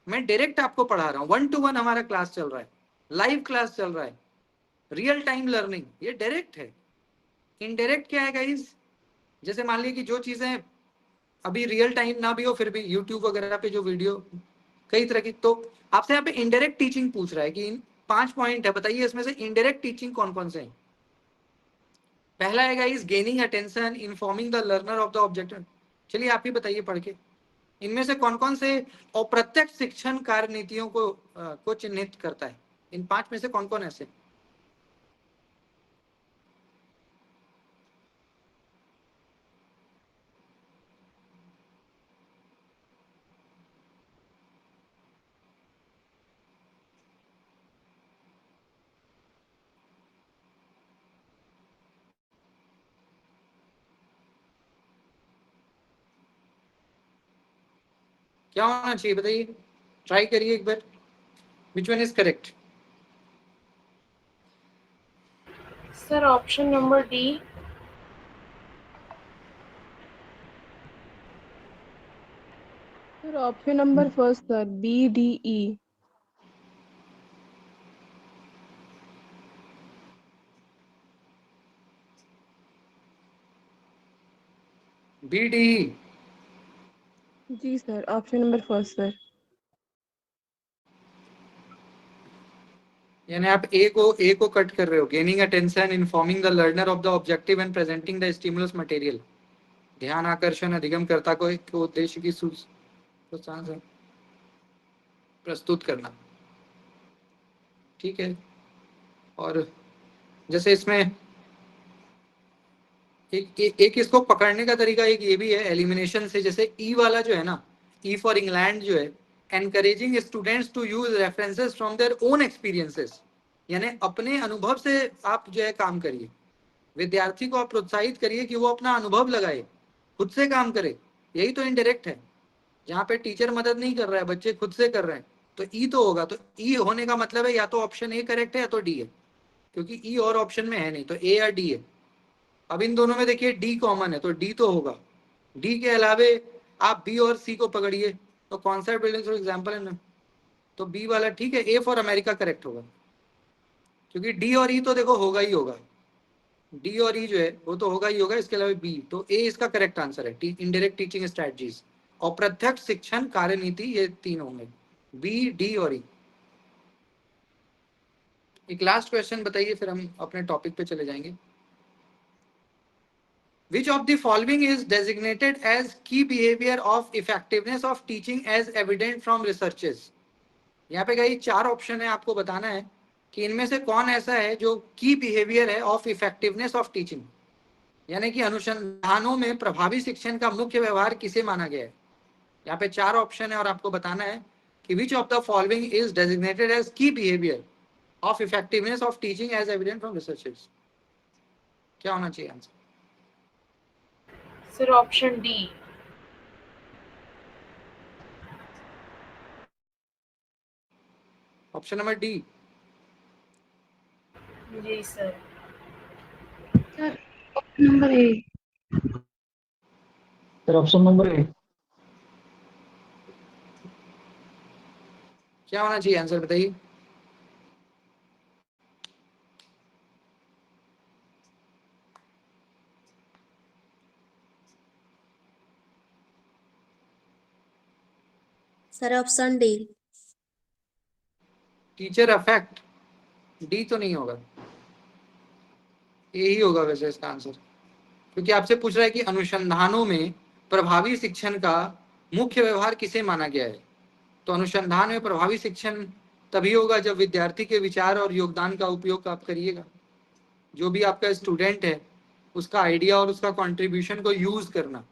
मैं डायरेक्ट आपको पढ़ा रहा हूँ, 1-to-1 हमारा क्लास चल रहा है, लाइव क्लास चल रहा है, रियल टाइम लर्निंग, ये डायरेक्ट है। इनडायरेक्ट क्या है गाइस, जैसे मान लीजिए कि जो चीजें अभी रियल टाइम ना भी हो फिर भी यूट्यूब वगैरह पे जो वीडियो कई तरह की, तो आपसे यहाँ पे इनडायरेक्ट टीचिंग पूछ रहा है कि इन 5 पॉइंट है, बताइए इसमें से इनडायरेक्ट टीचिंग कौन कौन से हैं। पहला है guys gaining attention, informing the learner of the object. चलिए आप ही बताइए पढ़ के, इनमें से कौन कौन से अप्रत्यक्ष शिक्षण कार्य नीतियों को चिन्हित करता है, इन 5 में से कौन कौन ऐसे? क्या होना चाहिए बताइए, ट्राई करिए एक बार, which one is correct? Sir, option number D. Sir, option number first, sir. B, D, E. B D, जी sir. Option number first, sir. यानी आप ए को कट कर रहे हो, gaining attention, informing the learner of the objective and presenting the stimulus material, ध्यान आकर्षण अधिगमकर्ता को एक उद्देश्य की प्रोत्साहन से प्रस्तुत करना। ठीक है, और जैसे इसमें एक इसको पकड़ने का तरीका एक ये भी है एलिमिनेशन से, जैसे ई वाला जो है ना, ई फॉर इंग्लैंड जो है, encouraging students to use references from their own experiences, यानी अपने अनुभव से आप जो है काम करिए, विद्यार्थी को आप प्रोत्साहित करिए कि वो अपना अनुभव लगाए, खुद से काम करे। यही तो इनडायरेक्ट है, जहाँ पे टीचर मदद नहीं कर रहा है, बच्चे खुद से कर रहे हैं, तो ई तो होगा। तो ई होने का मतलब है या तो ऑप्शन ए करेक्ट है या तो डी है। क्योंकि ई और ऑप्शन में है नहीं, तो ए या डी है। अब इन दोनों में देखिए डी कॉमन है, तो डी तो होगा। डी के अलावे आप बी और सी को पकड़िए, तो कॉन्सेप्ट बिल्डिंग फॉर एग्जाम्पल है ना, तो बी वाला ठीक है, ए फॉर अमेरिका करेक्ट होगा, क्योंकि डी और ई तो देखो होगा ही होगा, डी और ई जो है वो तो होगा ही होगा, इसके अलावा बी, तो ए इसका करेक्ट आंसर है। इनडायरेक्ट टीचिंग स्ट्रेटजीज, अप्रत्यक्ष शिक्षण कार्यनीति, ये तीन होंगे, बी डी और ई। एक लास्ट क्वेश्चन बताइए, फिर हम अपने टॉपिक पे चले जाएंगे। Which of the following is designated as key behavior of effectiveness of teaching as evident from researches? यहाँ पे कई 4 ऑप्शन है, आपको बताना है कि इनमें से कौन ऐसा है जो की बिहेवियर है ऑफ इफेक्टिवनेस ऑफ टीचिंग, यानी कि अनुसंधानों में प्रभावी शिक्षण का मुख्य व्यवहार किसे माना गया है। यहाँ पे 4 ऑप्शन है और आपको बताना है कि which of the following is designated as key behaviour of effectiveness of teaching as evident from researches. क्या होना चाहिए answer? Sir option D. Option number D. जी sir. Sir option number A. Sir option number A. क्या होना चाहिए answer बताइए? Sir option D. Teacher affect, D तो नहीं होगा, ए ही होगा वैसे इसका आंसर, क्योंकि आपसे पूछ रहा है कि अनुसंधानों में प्रभावी शिक्षण का मुख्य व्यवहार किसे माना गया है। तो अनुसंधान में प्रभावी शिक्षण तभी होगा जब विद्यार्थी के विचार और योगदान का उपयोग आप करिएगा। जो भी आपका स्टूडेंट है उसका आइडिया और उसका कंट्रीब्यूशन को यूज करना,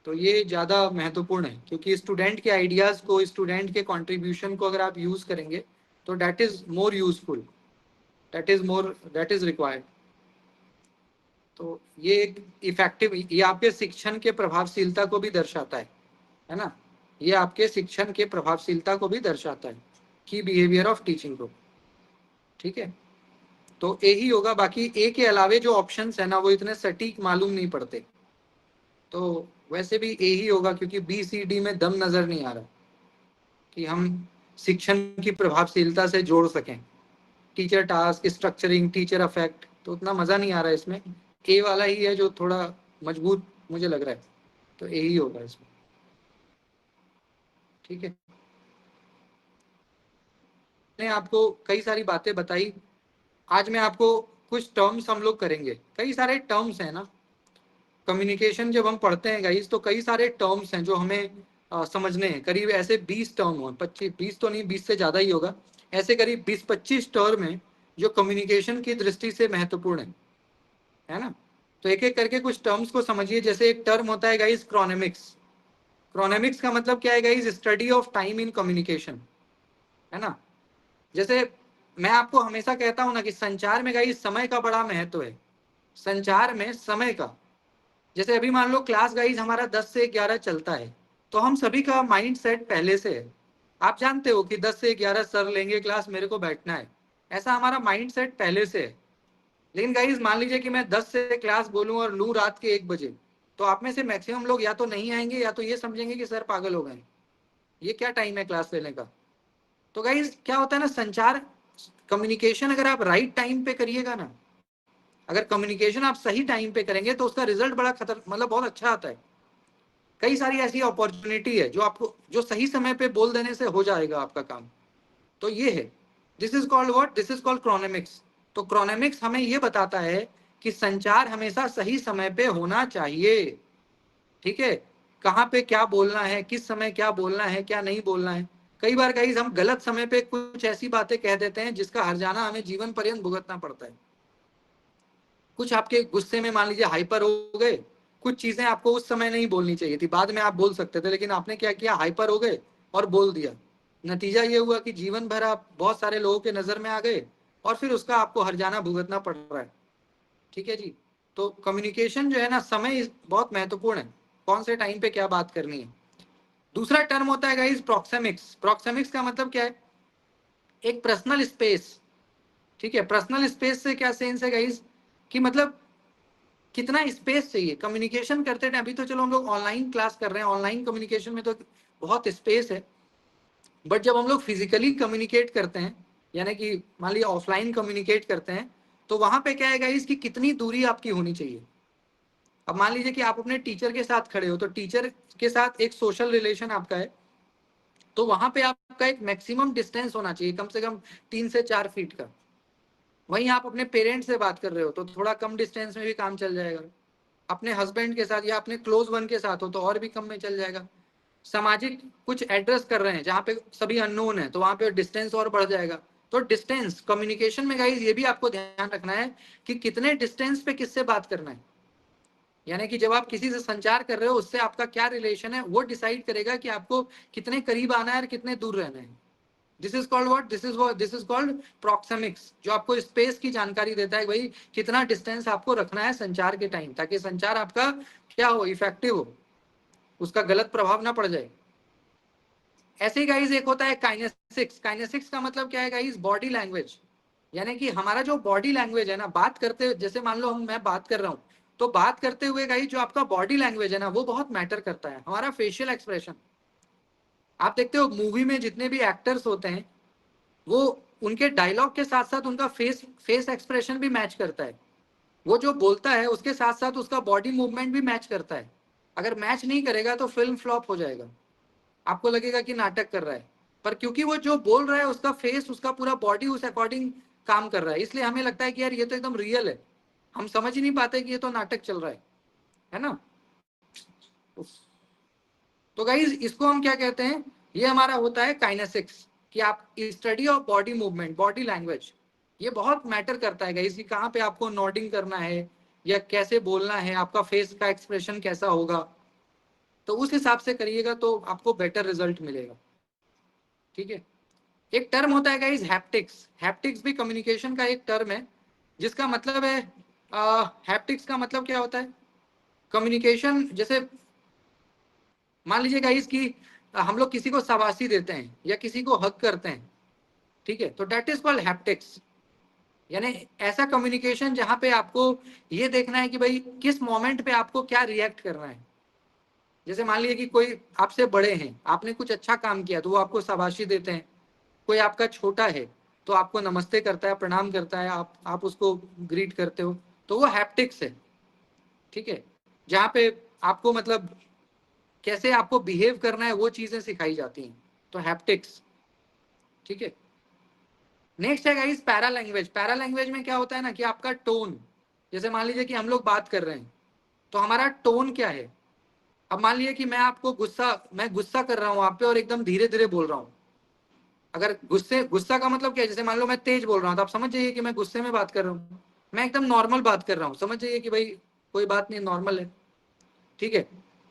तो ये ज़्यादा महत्वपूर्ण है, क्योंकि स्टूडेंट के आइडियाज़ को, स्टूडेंट के कंट्रीब्यूशन को अगर आप यूज़ करेंगे तो that is more useful, that is required. तो ये एक इफेक्टिव, ये आपके शिक्षण के प्रभावशीलता को भी दर्शाता है ना, ये आपके शिक्षण के प्रभावशीलता को भी दर्शाता है, की बिहेवियर ऑफ टीचिंग को। ठीक है, तो ए ही होगा। बाकी ए के अलावे जो ऑप्शंस है ना वो इतने सटीक मालूम नहीं पड़ते, तो वैसे भी ए ही होगा, क्योंकि बी सी डी में दम नजर नहीं आ रहा कि हम शिक्षण की प्रभावशीलता से जोड़ सकें। Teacher task, structuring, teacher affect, तो उतना मजा नहीं आ रहा है इसमें। ए वाला ही है जो थोड़ा मजबूत मुझे लग रहा है, तो ए ही होगा इसमें। ठीक है, मैंने आपको कई सारी बातें बताई, आज मैं आपको कुछ टर्म्स हम लोग करेंगे। कई सारे टर्म्स हैं ना, कम्युनिकेशन जब हम पढ़ते हैं गाइस तो कई सारे टर्म्स हैं जो हमें समझने हैं। करीब ऐसे 20 टर्म हो, 25, 20 तो नहीं, 20 से ज़्यादा ही होगा, ऐसे करीब 20-25 टर्म हैं जो कम्युनिकेशन की दृष्टि से महत्वपूर्ण है ना। तो एक एक करके कुछ टर्म्स को समझिए। जैसे एक टर्म होता है गाइस क्रोनेमिक्स। क्रोनेमिक्स का मतलब क्या है guys? Study of time in communication, है ना। जैसे मैं आपको हमेशा कहता हूं ना कि संचार में गाइस समय का बड़ा महत्व है, संचार में समय का। जैसे अभी मान लो क्लास गाइस हमारा 10 से 11 चलता है, तो हम सभी का माइंड सेट पहले से है। आप जानते हो कि 10 से 11 सर लेंगे क्लास, मेरे को बैठना है, ऐसा हमारा माइंड सेट पहले से है। लेकिन गाइस मान लीजिए कि मैं 10 से क्लास बोलूं और लूं रात के 1 बजे, तो आप में से मैक्सिमम लोग या तो नहीं आएंगे या तो ये समझेंगे कि सर पागल हो गए, ये क्या टाइम है क्लास लेने का। तो गाइस क्या होता है ना, संचार, कम्युनिकेशन अगर आप राइट टाइम पे करिएगा ना, अगर कम्युनिकेशन आप सही टाइम पे करेंगे तो उसका रिजल्ट बड़ा मतलब बहुत अच्छा आता है। कई सारी ऐसी अपॉर्चुनिटी है जो आपको, जो सही समय पे बोल देने से हो जाएगा आपका काम। तो ये है, this is called what? This is called chronemics. तो क्रोनेमिक्स हमें ये बताता है कि संचार हमेशा सही समय पे होना चाहिए। ठीक है, कहाँ पे क्या बोलना है, किस समय क्या बोलना है, क्या नहीं बोलना है। कई बार गाइस हम गलत समय पे कुछ ऐसी बातें कह देते हैं जिसका हर्जाना हमें जीवन पर्यंत भुगतना पड़ता है। कुछ आपके गुस्से में मान लीजिए हाइपर हो गए, कुछ चीजें आपको उस समय नहीं बोलनी चाहिए थी, बाद में आप बोल सकते थे, लेकिन आपने क्या किया, हाइपर हो गए और बोल दिया। नतीजा ये हुआ कि जीवन भर आप बहुत सारे लोगों के नजर में आ गए और फिर उसका आपको हर्जाना भुगतना पड़ रहा है। ठीक है जी, तो कम्युनिकेशन जो है ना, समय बहुत महत्वपूर्ण है, कौन से टाइम पे क्या बात करनी है। दूसरा टर्म होता है गाइस प्रॉक्सेमिक्स। प्रॉक्सेमिक्स का मतलब क्या है? एक पर्सनल स्पेस, ठीक है, पर्सनल स्पेस से क्या सेंस है गाइस कि मतलब कितना स्पेस चाहिए कम्युनिकेशन करते टाइम। अभी तो चलो हम लोग ऑनलाइन क्लास कर रहे हैं, ऑनलाइन कम्युनिकेशन में तो बहुत स्पेस है, बट जब हम लोग फिजिकली कम्युनिकेट करते हैं, यानी कि मान लीजिए ऑफलाइन कम्युनिकेट करते हैं, तो वहां पे क्या है गाइस कि कितनी दूरी आपकी होनी चाहिए। अब मान लीजिए कि आप अपने टीचर के साथ खड़े हो, तो टीचर के साथ एक सोशल रिलेशन आपका है, तो वहां पे आपका एक मैक्सिमम डिस्टेंस होना चाहिए, कम से कम 3 से 4 फीट का। वहीं आप अपने पेरेंट्स से बात कर रहे हो तो थोड़ा कम डिस्टेंस में भी काम चल जाएगा। अपने हस्बैंड के साथ या अपने क्लोज वन के साथ हो तो और भी कम में चल जाएगा। सामाजिक कुछ एड्रेस कर रहे हैं जहाँ पे सभी अननोन है, तो वहां पे डिस्टेंस और बढ़ जाएगा। तो डिस्टेंस कम्युनिकेशन में गाइस ये भी आपको ध्यान रखना है कि कितने डिस्टेंस पे किससे बात करना है, यानी कि जब आप किसी से संचार कर रहे हो उससे आपका क्या रिलेशन है, वो डिसाइड करेगा कि आपको कितने करीब आना है और कितने दूर रहना है। This is called what, this is called proxemics, जो आपको स्पेस की जानकारी देता है कि भाई कितना डिस्टेंस आपको रखना है संचार के टाइम, ताकि संचार आपका क्या हो, इफेक्टिव हो, उसका गलत प्रभाव ना पड़ जाए। ऐसे ही गाइज एक होता है काइनेसिक्स। काइनेसिक्स का मतलब क्या है गाइज, बॉडी लैंग्वेज, यानी कि हमारा जो बॉडी लैंग्वेज है ना, बात करते, जैसे मान लो मैं बात कर रहा हूँ, तो बात करते हुए गाइज जो आपका बॉडी लैंग्वेज है ना, वो बहुत मैटर करता है। हमारा फेशियल एक्सप्रेशन, आप देखते हो मूवी में जितने भी एक्टर्स होते हैं, वो उनके डायलॉग के साथ साथ उनका फेस एक्सप्रेशन भी मैच करता है। वो जो बोलता है उसके साथ साथ उसका बॉडी मूवमेंट भी मैच करता है। अगर मैच नहीं करेगा तो फिल्म फ्लॉप हो जाएगा, आपको लगेगा कि नाटक कर रहा है, पर क्योंकि वो जो बोल रहा है उसका फेस, उसका पूरा बॉडी उस अकॉर्डिंग काम कर रहा है, इसलिए हमें लगता है कि यार ये तो एकदम रियल है। हम समझ ही नहीं पाते कि ये तो नाटक चल रहा है ना। तो गाइज इसको हम क्या कहते हैं, ये हमारा होता है काइनेसिक्स, कि आप study of body movement, body language, ये बहुत मैटर करता है गाइज कि कहाँ पे आपको नोडिंग करना है या कैसे बोलना है, आपका फेस का एक्सप्रेशन कैसा होगा, तो उस हिसाब से करिएगा तो आपको बेटर रिजल्ट मिलेगा। ठीक है, एक टर्म होता है गाइज हैप्टिक्स। हैप्टिक्स भी कम्युनिकेशन का एक टर्म है, जिसका मतलब है हैप्टिक्स का मतलब क्या होता है, कम्युनिकेशन। जैसे मान लीजिए गाइज कि हम लोग किसी को शाबाशी देते हैं या किसी को हक करते हैं, ठीक है, तो दैट इज कॉल्ड हैप्टिक्स, यानी ऐसा कम्युनिकेशन जहां पे आपको ये देखना है कि भाई किस मोमेंट पे आपको क्या रिएक्ट करना है। जैसे मान लीजिए कि कोई आपसे बड़े हैं, आपने कुछ अच्छा काम किया तो वो आपको शाबाशी देते हैं, कोई आपका छोटा है तो आपको नमस्ते करता है, प्रणाम करता है, आप उसको ग्रीट करते हो, तो वो हैप्टिक्स है। ठीक है, जहाँ पे आपको मतलब कैसे आपको बिहेव करना है वो चीजें सिखाई जाती हैं, तो हैप्टिक्स। ठीक है, नेक्स्ट है guys para language. Para language में क्या होता है ना कि आपका टोन, जैसे मान लीजिए कि हम लोग बात कर रहे हैं तो हमारा टोन क्या है। अब मान लीजिए कि मैं गुस्सा कर रहा हूँ आप पे और एकदम धीरे धीरे बोल रहा हूँ। अगर गुस्सा का मतलब क्या है, जैसे मान लो मैं तेज बोल रहा हूँ तो आप समझ जाइए कि मैं गुस्से में बात कर रहा हूँ। मैं एकदम नॉर्मल बात कर रहा हूँ, समझ जाइए कि भाई कोई बात नहीं, नॉर्मल है। ठीक है,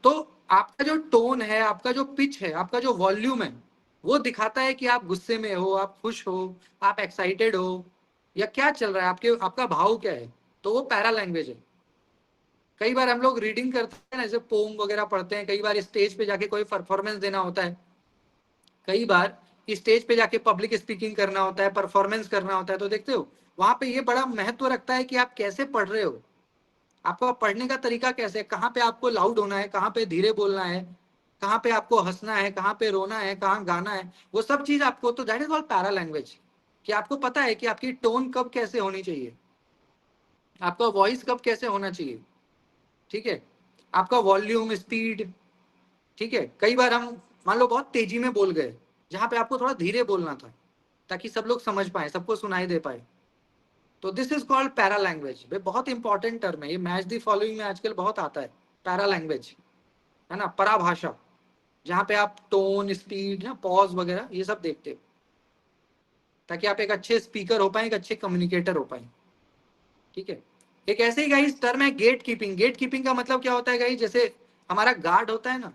तो आपका जो टोन है, आपका जो पिच है, आपका जो वॉल्यूम है, वो दिखाता है कि आप गुस्से में हो, आप खुश हो, आप एक्साइटेड हो, या क्या चल रहा है, आपका भाव क्या है। तो वो पैरा लैंग्वेज है। कई बार हम लोग रीडिंग करते हैं ना, जैसे पोम वगैरह पढ़ते हैं, कई बार स्टेज पे जाके कोई परफॉर्मेंस देना होता है, कई बार स्टेज पे जाके पब्लिक स्पीकिंग करना होता है, परफॉर्मेंस करना होता है, तो देखते हो वहां पे ये बड़ा महत्व रखता है कि आप कैसे पढ़ रहे हो, आपका पढ़ने का तरीका कैसे है, कहाँ पे आपको लाउड होना है, कहाँ पे धीरे बोलना है, कहाँ पे आपको हंसना है, कहाँ पे रोना है, कहाँ गाना है, वो सब चीज आपको, तो that is called para language, कि आपको पता है कि आपकी टोन कब कैसे होनी चाहिए, आपका वॉइस कब कैसे होना चाहिए। ठीक है, आपका वॉल्यूम, स्पीड। ठीक है, कई बार हम मान लो बहुत तेजी में बोल गए जहां पे आपको थोड़ा धीरे बोलना था, ताकि सब लोग समझ पाए, सबको सुनाई दे पाए, तो this is called para language. बहुत इंपॉर्टेंट टर्म है ये, मैच दी फॉलोइंग में आजकल बहुत आता है पैरा लैंग्वेज, है ना, पराभाषा, जहाँ पे आप टोन, स्पीड, ना पॉज वगैरह ये सब देखते हो, ताकि आप एक अच्छे स्पीकर हो पाए, एक अच्छे कम्युनिकेटर हो पाए। ठीक है, एक ऐसे ही गाइस टर्म है गेट कीपिंग। गेट कीपिंग का मतलब क्या होता है गाइस, जैसे हमारा गार्ड होता है ना,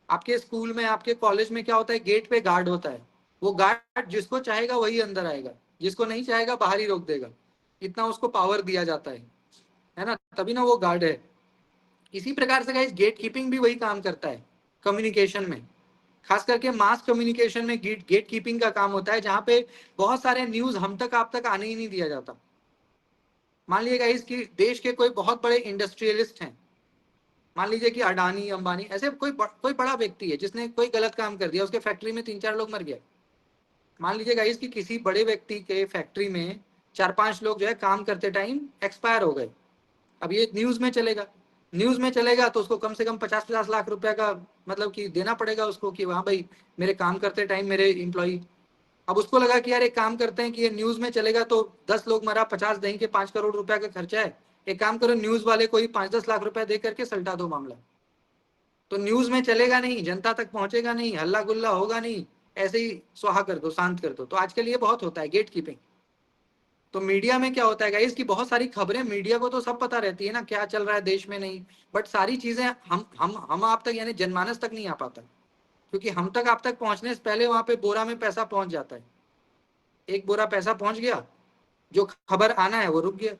आपके स्कूल में, आपके कॉलेज में क्या होता है, गेट पे गार्ड होता है। वो गार्ड जिसको चाहेगा वही अंदर आएगा, जिसको नहीं चाहेगा बाहर ही रोक देगा, इतना उसको पावर दिया जाता है ना, तभी ना वो गार्ड है। इसी प्रकार से गाइस गेट कीपिंग भी वही काम करता है कम्युनिकेशन में, खास करके मास कम्युनिकेशन में गेट कीपिंग का काम होता है, जहां पे बहुत सारे न्यूज हम तक आप तक आने ही नहीं दिया जाता। मान लीजिएगा इसकी देश के कोई बहुत बड़े इंडस्ट्रियलिस्ट हैं, मान लीजिए कि अडानी अंबानी, ऐसे कोई बड़ा व्यक्ति है जिसने कोई गलत काम कर दिया, उसके फैक्ट्री में 3-4 लोग मर गए। मान लीजिएगा इसकी किसी बड़े व्यक्ति के फैक्ट्री में 4-5 लोग जो है काम करते टाइम एक्सपायर हो गए। अब ये न्यूज में चलेगा, न्यूज में चलेगा तो उसको कम से कम 50-50 लाख रुपया का मतलब कि देना पड़ेगा उसको, कि वहाँ भाई मेरे काम करते टाइम मेरे इम्प्लॉई। अब उसको लगा कि यार एक काम करते हैं कि ये न्यूज में चलेगा तो 10 लोग मरा, 50 दही के 5 करोड़ रुपया का खर्चा है, एक काम करो न्यूज वाले को ही 5-10 लाख रुपया दे करके सलटा दो मामला। तो न्यूज में चलेगा नहीं, जनता तक पहुंचेगा नहीं, हल्ला गुल्ला होगा नहीं, ऐसे ही स्वाहा कर दो, शांत कर दो। तो आजकल ये बहुत होता है गेट कीपिंग। तो मीडिया में क्या होता है गाइस कि बहुत सारी खबरें, मीडिया को तो सब पता रहती है ना क्या चल रहा है देश में, नहीं, बट सारी चीजें हम आप तक यानी जनमानस तक नहीं आ पाता, क्योंकि हम तक आप तक पहुंचने से पहले वहां पे बोरा में पैसा पहुंच जाता है। एक बोरा पैसा पहुंच गया, जो खबर आना है वो रुक गया।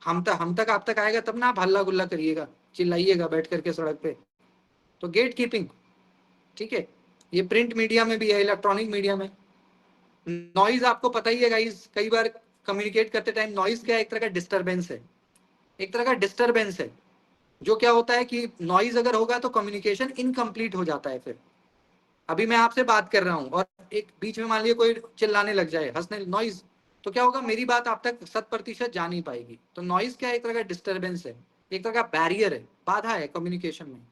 हम तक आप तक आएगा तब ना आप हल्ला गुल्ला करिएगा, चिल्लाइएगा बैठ करके सड़क पे। तो गेट कीपिंग, ठीक है, ये प्रिंट मीडिया में भी है, इलेक्ट्रॉनिक मीडिया में। नॉइज आपको पता ही है गाइस, कई बार कम्युनिकेट करते टाइम नॉइज क्या है, एक तरह का डिस्टरबेंस है, एक तरह का डिस्टरबेंस है, जो क्या होता है कि नॉइज अगर होगा तो कम्युनिकेशन इनकम्प्लीट हो जाता है। फिर अभी मैं आपसे बात कर रहा हूं और एक बीच में मान लीजिए कोई चिल्लाने लग जाए, हंसने, नॉइज, तो क्या होगा, मेरी बात आप तक 100% जा नहीं पाएगी। तो नॉइज क्या है, एक तरह का डिस्टरबेंस है, एक तरह का बैरियर है, बाधा है कम्युनिकेशन में।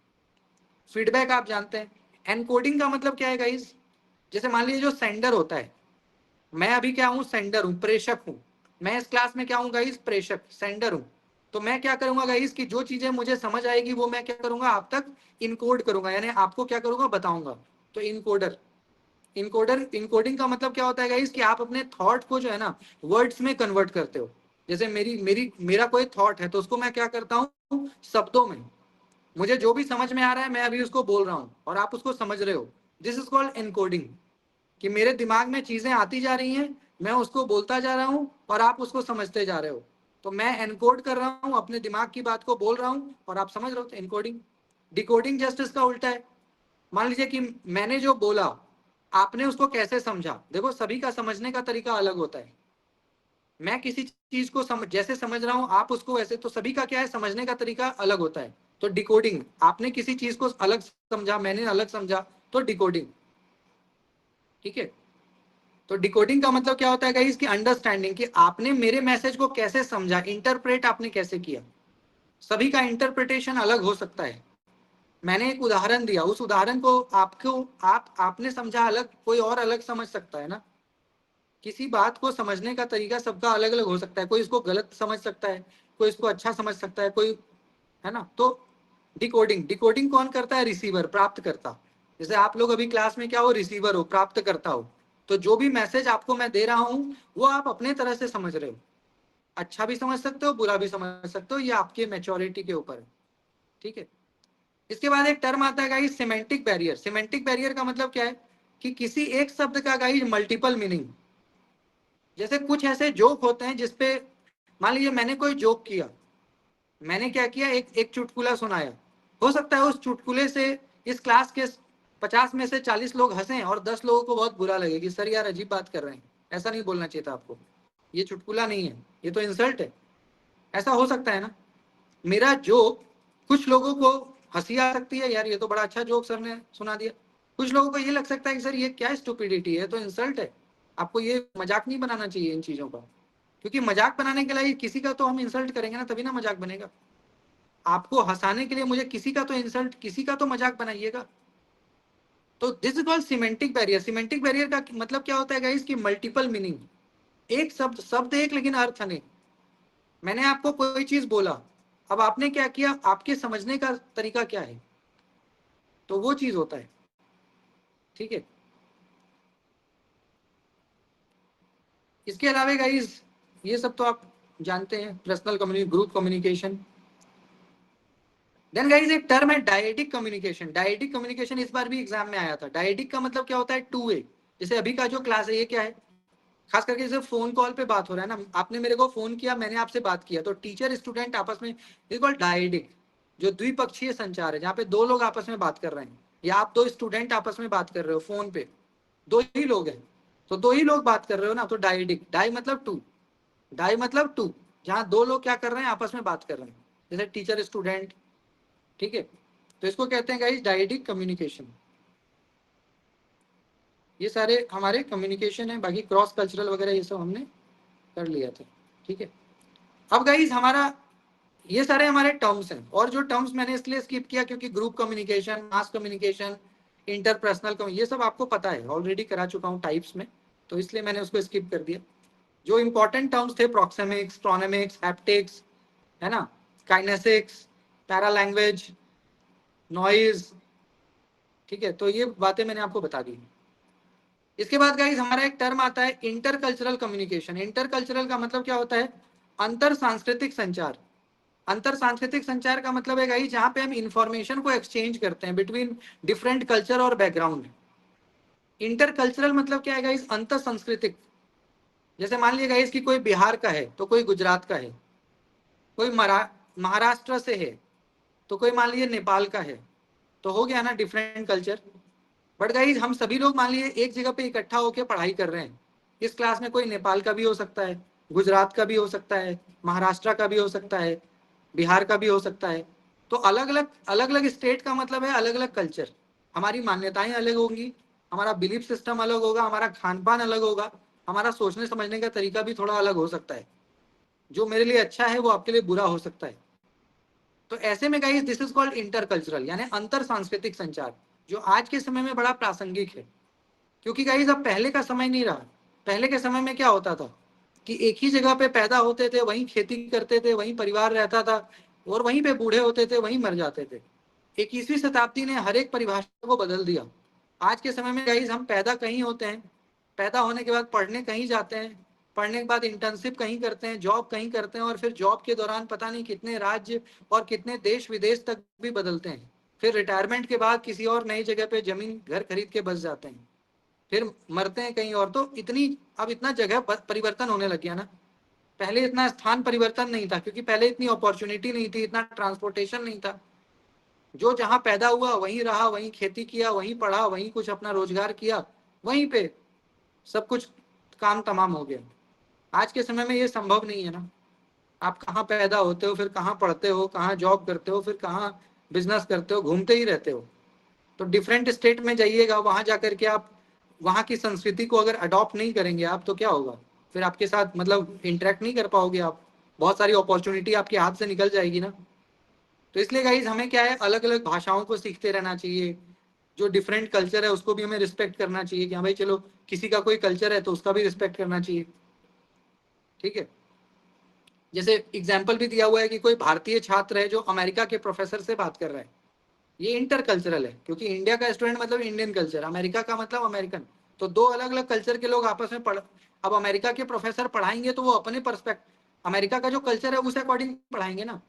फीडबैक आप जानते हैं। एनकोडिंग का मतलब क्या है गाइस, जैसे मान लीजिए जो सेंडर होता है, मैं अभी क्या हूं, सेंडर हूं, प्रेषक हूं। मैं इस क्लास में क्या हूं गाइस, प्रेषक, सेंडर हूं। तो मैं क्या करूंगा गाइस कि जो चीजें मुझे समझ आएगी वो मैं क्या करूंगा, आप तक इनकोड करूंगा, यानी आपको क्या करूंगा, बताऊंगा। तो इनकोडर, इनकोडिंग का मतलब क्या होता है गाइस कि आप अपने थॉट को जो है ना वर्ड्स में कन्वर्ट करते हो। जैसे मेरा कोई थॉट है तो उसको मैं क्या करता हूँ, शब्दों में, मुझे जो भी समझ में आ रहा है मैं अभी उसको बोल रहा हूँ और आप उसको समझ रहे हो। दिस इज कॉल्ड एनकोडिंग, कि मेरे दिमाग में चीजें आती जा रही हैं, मैं उसको बोलता जा रहा हूँ और आप उसको समझते जा रहे हो। तो मैं एनकोड कर रहा हूँ, अपने दिमाग की बात को बोल रहा हूँ और आप समझ रहे हो, तो एनकोडिंग। डिकोडिंग जस्ट इसका उल्टा है। मान लीजिए कि मैंने जो बोला, आपने उसको कैसे समझा। देखो सभी का समझने का तरीका अलग होता है। मैं किसी चीज को जैसे समझ रहा हूं, आप उसको वैसे, तो सभी का क्या है, समझने का तरीका अलग होता है। तो डिकोडिंग, आपने किसी चीज को अलग समझा, मैंने अलग समझा, तो डिकोडिंग, ठीक है। तो डिकोडिंग का मतलब क्या होता है गाइस कि अंडरस्टैंडिंग, कि आपने मेरे मैसेज को कैसे समझा, इंटरप्रेट आपने कैसे किया। सभी का इंटरप्रिटेशन अलग हो सकता है। मैंने एक उदाहरण दिया, उस उदाहरण को आपने समझा अलग, कोई और अलग समझ सकता है ना। किसी बात को समझने का तरीका सबका अलग अलग हो सकता है, कोई इसको गलत समझ सकता है, कोई इसको अच्छा समझ सकता है, कोई, है ना। तो डिकोडिंग कौन करता है, रिसीवर, प्राप्त करता। जैसे आप लोग अभी क्लास में क्या हो, रिसीवर हो, प्राप्त करता हो। तो जो भी मैसेज आपको मैं दे रहा हूं वो आप अपने तरह से समझ रहे हो। अच्छा भी समझ सकते हो, बुरा भी समझ सकते हो, ये आपके मैच्योरिटी के ऊपर है, ठीक है। इसके बाद एक टर्म आता है guys, semantic barrier. Semantic barrier का मतलब क्या है कि किसी एक शब्द का गाइस मल्टीपल मीनिंग। जैसे कुछ ऐसे जोक होते हैं जिसपे, मान लीजिए मैंने कोई जोक किया, मैंने क्या किया, एक चुटकुला सुनाया। हो सकता है उस चुटकुले से इस क्लास के 50 में से 40 लोग हंसें और 10 लोगों को बहुत बुरा लगे कि सर यार अजीब बात कर रहे हैं, ऐसा नहीं बोलना चाहिए था आपको, ये चुटकुला नहीं है, ये तो इंसल्ट है। ऐसा हो सकता है ना। मेरा जोक कुछ लोगों को हंसी आ सकती है, यार ये तो बड़ा अच्छा जोक सर ने सुना दिया। कुछ लोगों को ये लग सकता है कि सर ये क्या स्टुपिडिटी है, तो इंसल्ट है। आपको ये मजाक नहीं बनाना चाहिए इन चीजों का, क्योंकि मजाक बनाने के लिए किसी का तो हम इंसल्ट करेंगे ना, तभी ना मजाक बनेगा। आपको हंसाने के लिए मुझे किसी का तो इंसल्ट, किसी का तो मजाक बनाइएगा। तो this is called semantic barrier. Semantic barrier का मतलब क्या होता है गाइस कि मल्टीपल मीनिंग, एक शब्द एक लेकिन अर्थ अनेक। मैंने आपको कोई चीज बोला, अब आपने क्या किया, आपके समझने का तरीका क्या है, तो वो चीज होता है, ठीक है। इसके अलावा गाइस ये सब तो आप जानते हैं, personal communication, group communication. Then guys एक टर्म है डायडिक कम्युनिकेशन। डायडिक कम्युनिकेशन इस बार भी एग्जाम में आया था। डायडिक का मतलब क्या होता है, टू वे। जैसे अभी का जो क्लास है ये क्या है, खास करके जैसे फोन कॉल पे बात हो रहा है ना, आपने मेरे को फोन किया, मैंने आपसे बात किया, तो टीचर स्टूडेंट आपस में, इज कॉल्ड डायडिक, जो द्विपक्षीय संचार है, जहाँ पे दो लोग आपस में बात कर रहे हैं। या आप दो स्टूडेंट आपस में बात कर रहे हो फोन पे, दो ही लोग हैं, तो दो ही लोग बात कर रहे हो ना, तो डाइडिक, डाई मतलब टू, डाई मतलब टू, जहाँ दो लोग क्या कर रहे हैं, आपस में बात कर रहे हैं, जैसे टीचर स्टूडेंट, ठीक है। तो इसको कहते हैं गाइस डाइडिक कम्युनिकेशन। ये सारे हमारे कम्युनिकेशन है, बाकी क्रॉस कल्चरल वगैरह ये सब हमने कर लिया था, ठीक है। अब गाइस हमारा ये सारे हमारे टर्म्स हैं, और जो टर्म्स मैंने इसलिए स्किप किया क्योंकि group communication, mass communication, interpersonal ये सब आपको पता है, ऑलरेडी करा चुका हूँ टाइप्स में, तो इसलिए मैंने उसको स्किप कर दिया। जो इंपॉर्टेंट टर्म्स थे प्रोक्सेमिक्स, ट्रोनेमिक्स, हैप्टिक्स, है ना, काइनेसिक्स, पैरा लैंग्वेज, नॉइज, ठीक है, तो ये बातें मैंने आपको बता दी। इसके बाद गाइस हमारा एक टर्म आता है इंटरकल्चरल कम्युनिकेशन। इंटरकल्चरल का मतलब क्या होता है, अंतर सांस्कृतिक संचार। अंतर सांस्कृतिक संचार का मतलब है गाइस जहां पे हम इंफॉर्मेशन को एक्सचेंज करते हैं बिटवीन डिफरेंट कल्चर और बैकग्राउंड। इंटरकल्चरल मतलब क्या है गाइस, अंतर सांस्कृतिक। जैसे मान लीजिए गाइस कि कोई बिहार का है तो कोई गुजरात का है, कोई महाराष्ट्र से है तो कोई मान लीजिए नेपाल का है, तो हो गया ना डिफरेंट कल्चर। बट गाइस हम सभी लोग मान लीजिए एक जगह पे इकट्ठा होकर पढ़ाई कर रहे हैं, इस क्लास में कोई नेपाल का भी हो सकता है, गुजरात का भी हो सकता है, महाराष्ट्र का भी हो सकता है, बिहार का भी हो सकता है। तो अलग अलग स्टेट का मतलब है अलग अलग कल्चर। हमारी मान्यताएं अलग होंगी, हमारा बिलीफ सिस्टम अलग होगा, हमारा खान पान अलग होगा, हमारा सोचने समझने का तरीका भी थोड़ा अलग हो सकता है। जो मेरे लिए अच्छा है वो आपके लिए बुरा हो सकता है। तो ऐसे में guys this is called intercultural, यानी अंतर सांस्कृतिक संचार, जो आज के समय में बड़ा प्रासंगिक है। क्योंकि गाइस अब पहले का समय नहीं रहा। पहले के समय में क्या होता था कि एक ही जगह पे पैदा होते थे, वहीं खेती करते थे, वहीं परिवार रहता था, और वहीं पे बूढ़े होते थे, वहीं मर जाते थे। 21वीं शताब्दी ने हर एक परिभाषा को बदल दिया। आज के समय में गाइस हम पैदा कहीं होते हैं, पैदा होने के बाद पढ़ने कहीं जाते हैं, पढ़ने के बाद इंटर्नशिप कहीं करते हैं, जॉब कहीं करते हैं, और फिर जॉब के दौरान पता नहीं कितने राज्य और कितने देश विदेश तक भी बदलते हैं। फिर रिटायरमेंट के बाद किसी और नई जगह पे जमीन घर खरीद के बस जाते हैं, फिर मरते हैं कहीं और। तो अब इतना जगह परिवर्तन होने लग गया ना। पहले इतना स्थान परिवर्तन नहीं था क्योंकि पहले इतनी अपॉर्चुनिटी नहीं थी, इतना ट्रांसपोर्टेशन नहीं था। जो जहां पैदा हुआ वहीं रहा, वहीं खेती किया, वहीं पढ़ा, वहीं कुछ अपना रोजगार किया, वहीं पे सब कुछ काम तमाम हो गया। आज के समय में ये संभव नहीं है ना। आप कहाँ पैदा होते हो, फिर कहाँ पढ़ते हो, कहाँ जॉब करते हो, फिर कहाँ बिजनेस करते हो, घूमते ही रहते हो। तो डिफरेंट स्टेट में जाइएगा, वहां जाकर के आप वहाँ की संस्कृति को अगर अडॉप्ट नहीं करेंगे आप, तो क्या होगा, फिर आपके साथ मतलब इंटरेक्ट नहीं कर पाओगे आप, बहुत सारी अपॉर्चुनिटी आपके हाथ से निकल जाएगी ना। तो इसलिए गाइज हमें क्या है, अलग अलग भाषाओं को सीखते रहना चाहिए। जो डिफरेंट कल्चर है उसको भी हमें रिस्पेक्ट करना चाहिए कि हाँ भाई चलो किसी का कोई कल्चर है तो उसका भी रिस्पेक्ट करना चाहिए, ठीक है। जैसे एग्जाम्पल भी दिया हुआ है कि कोई भारतीय छात्र है जो अमेरिका के प्रोफेसर से बात कर रहा है, ये इंटरकल्चरल है, क्योंकि इंडिया का स्टूडेंट मतलब इंडियन कल्चर, अमेरिका का मतलब अमेरिकन। तो दो अलग अलग कल्चर के लोग आपस में अब अमेरिका के प्रोफेसर पढ़ाएंगे तो वो अपने अमेरिका का जो कल्चर है उस अकॉर्डिंग पढ़ाएंगे ना,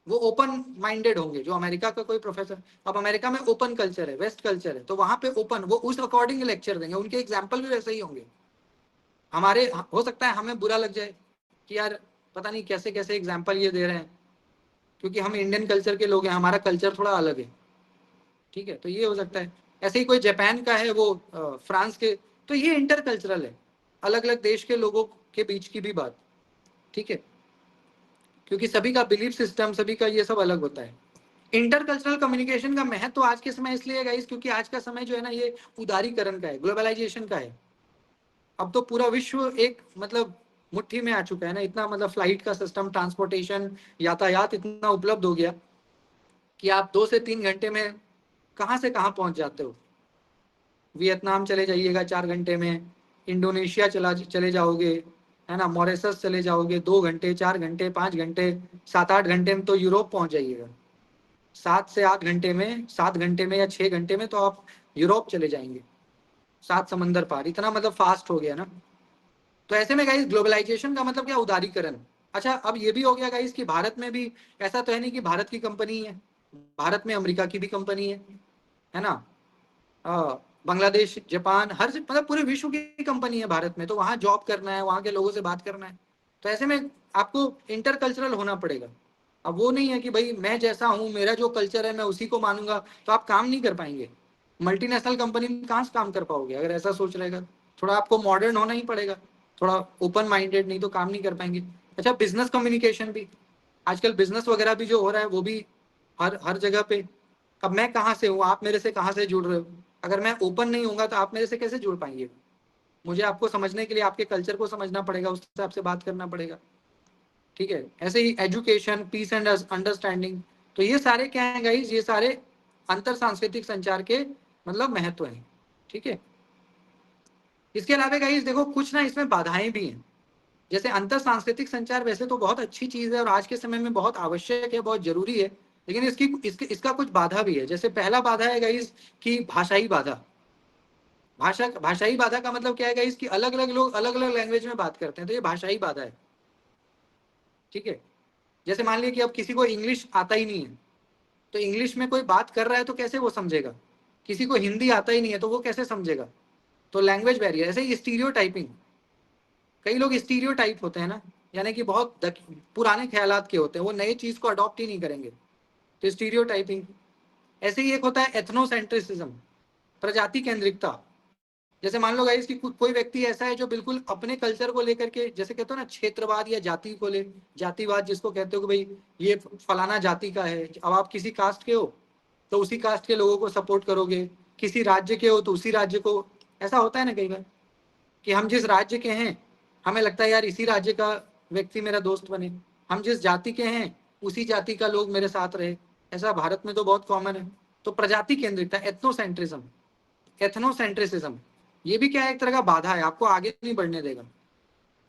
वो ओपन माइंडेड होंगे। जो अमेरिका का कोई प्रोफेसर, अब अमेरिका में ओपन कल्चर है, वेस्ट कल्चर है, तो वहां पे ओपन, वो उस अकॉर्डिंग लेक्चर देंगे, उनके एग्जाम्पल भी वैसे ही होंगे। हमारे हो सकता है हमें बुरा लग जाए कि यार पता नहीं कैसे कैसे एग्जाम्पल ये दे रहे हैं, क्योंकि हम इंडियन कल्चर के लोग हैं, हमारा कल्चर थोड़ा अलग है, ठीक है। तो ये हो सकता है। ऐसे ही कोई जापान का है, वो फ्रांस के, तो ये इंटरकल्चरल है, अलग अलग देश के लोगों के बीच की भी बात, ठीक है, क्योंकि सभी का बिलीफ सिस्टम, सभी का ये सब अलग होता है। इंटरकल्चरल कम्युनिकेशन का महत्व तो आज के समय इसलिए है गाइस क्योंकि आज का समय जो है ना ये उदारीकरण का है, ग्लोबलाइजेशन का है। अब तो पूरा विश्व एक मतलब मुट्ठी में आ चुका है ना, इतना मतलब फ्लाइट का सिस्टम, ट्रांसपोर्टेशन, यातायात इतना उपलब्ध हो गया कि आप 2 से 3 घंटे में कहाँ से कहाँ पहुंच जाते हो। वियतनाम चले जाइएगा 4 घंटे में, इंडोनेशिया चले जाओगे, है ना, मॉरिशस चले जाओगे 2 घंटे, 4 घंटे, 5 घंटे, 7-8 घंटे में तो यूरोप पहुंच जाइएगा। 7 से 8 घंटे में, 7 घंटे में या 6 घंटे में तो आप यूरोप चले जाएंगे, 7 समंदर पार, इतना मतलब फास्ट हो गया ना। तो ऐसे में गाइस ग्लोबलाइजेशन का मतलब क्या, उदारीकरण। अच्छा अब ये भी हो गया गाइस कि भारत में भी ऐसा तो है नहीं कि भारत की कंपनी है, भारत में अमेरिका की भी कंपनी है ना, बांग्लादेश, जापान, हर मतलब पूरे विश्व की कंपनी है भारत में। तो वहाँ जॉब करना है, वहाँ के लोगों से बात करना है, तो ऐसे में आपको इंटरकल्चरल होना पड़ेगा। अब वो नहीं है कि भाई मैं जैसा हूँ, मेरा जो कल्चर है मैं उसी को मानूंगा, तो आप काम नहीं कर पाएंगे। मल्टीनेशनल कंपनी में कहाँ से काम कर पाओगे अगर ऐसा सोच रहेगा। थोड़ा आपको मॉडर्न होना ही पड़ेगा, थोड़ा ओपन माइंडेड, नहीं तो काम नहीं कर पाएंगे। अच्छा, बिजनेस कम्युनिकेशन भी, आजकल बिजनेस वगैरह भी जो हो रहा है वो भी हर हर जगह पे। अब मैं कहाँ से हूँ, आप मेरे से कहाँ से जुड़ रहे हो, अगर मैं ओपन नहीं होऊंगा तो आप मेरे से कैसे जुड़ पाएंगे। मुझे आपको समझने के लिए आपके कल्चर को समझना पड़ेगा, उस हिसाब से बात करना पड़ेगा, ठीक है। ऐसे ही एजुकेशन, पीस एंड अंडरस्टैंडिंग, तो ये सारे क्या है गाइस, ये सारे अंतर सांस्कृतिक संचार के मतलब महत्व हैं, ठीक है। इसके अलावा गाइस देखो कुछ ना इसमें बाधाएं भी हैं। जैसे अंतर सांस्कृतिक संचार वैसे तो बहुत अच्छी चीज है और आज के समय में बहुत आवश्यक है, बहुत जरूरी है, लेकिन इसका कुछ बाधा भी है। जैसे पहला बाधा है गाइस कि भाषाई बाधा। भाषाई बाधा का मतलब क्या है गाइस कि अलग अलग लोग अलग अलग लैंग्वेज में बात करते हैं, तो ये भाषाई बाधा है, ठीक है। जैसे मान लिया कि अब किसी को इंग्लिश आता ही नहीं है, तो इंग्लिश में कोई बात कर रहा है तो कैसे वो समझेगा। किसी को हिंदी आता ही नहीं है तो वो कैसे समझेगा, तो लैंग्वेज बैरियर। ऐसे ही स्टीरियोटाइपिंग, कई लोग स्टीरियोटाइप होते हैं ना, यानी कि बहुत पुराने ख्यालात के होते हैं, वो नई चीज को अडॉप्ट ही नहीं करेंगे, तो स्टीरियोटाइपिंग। ऐसे ही एक होता है एथनोसेंट्रिसिज्म, प्रजाति केंद्रिकता। जैसे मान लो गाइस कि कोई व्यक्ति ऐसा है जो बिल्कुल अपने कल्चर को लेकर के, जैसे कहते हो ना क्षेत्रवाद या जाति को ले, जातिवाद जिसको कहते हो कि भाई ये फलाना जाति का है। अब आप किसी कास्ट के हो तो उसी कास्ट के लोगों को सपोर्ट करोगे, किसी राज्य के हो तो उसी राज्य को। ऐसा होता है ना कई बार कि हम जिस राज्य के हैं हमें लगता है यार इसी राज्य का व्यक्ति मेरा दोस्त बने, हम जिस जाति के हैं उसी जाति का लोग मेरे साथ रहे। ऐसा भारत में तो बहुत कॉमन है। तो प्रजाति केंद्रितता, एथनोसेंट्रिज्म, एथनोसेंट्रिसिज्म, ये भी क्या है, एक तरह का बाधा है, आपको आगे नहीं बढ़ने देगा।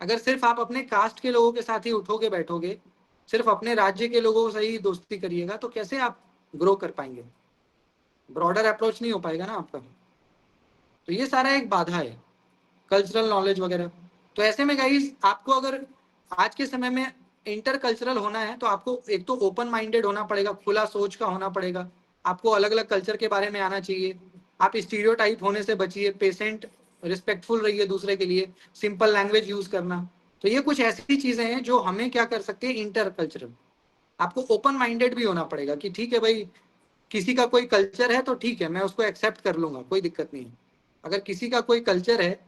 अगर सिर्फ आप अपने कास्ट के लोगों के साथ ही उठोगे बैठोगे, सिर्फ अपने राज्य के लोगों से ही दोस्ती करिएगा, तो कैसे आप ग्रो कर पाएंगे, ब्रॉडर अप्रोच नहीं हो पाएगा ना आपका। तो ये सारा एक बाधा है, कल्चरल नॉलेज वगैरह। तो ऐसे में गाइस आपको अगर आज के समय में इंटर कल्चरल होना है तो आपको एक तो ओपन माइंडेड होना पड़ेगा, खुला सोच का होना पड़ेगा, आपको अलग अलग कल्चर के बारे में आना चाहिए। आप स्टीरियोटाइप होने से बचिए, पेशेंट रिस्पेक्टफुल रहिए दूसरे के लिए, सिंपल लैंग्वेज यूज करना। तो ये कुछ ऐसी चीजें हैं जो हमें क्या कर सकते हैं, इंटर कल्चरल। आपको ओपन माइंडेड भी होना पड़ेगा कि ठीक है भाई, किसी का कोई कल्चर है तो ठीक है, मैं उसको एक्सेप्ट कर लूंगा, कोई दिक्कत नहीं है। अगर किसी का कोई कल्चर है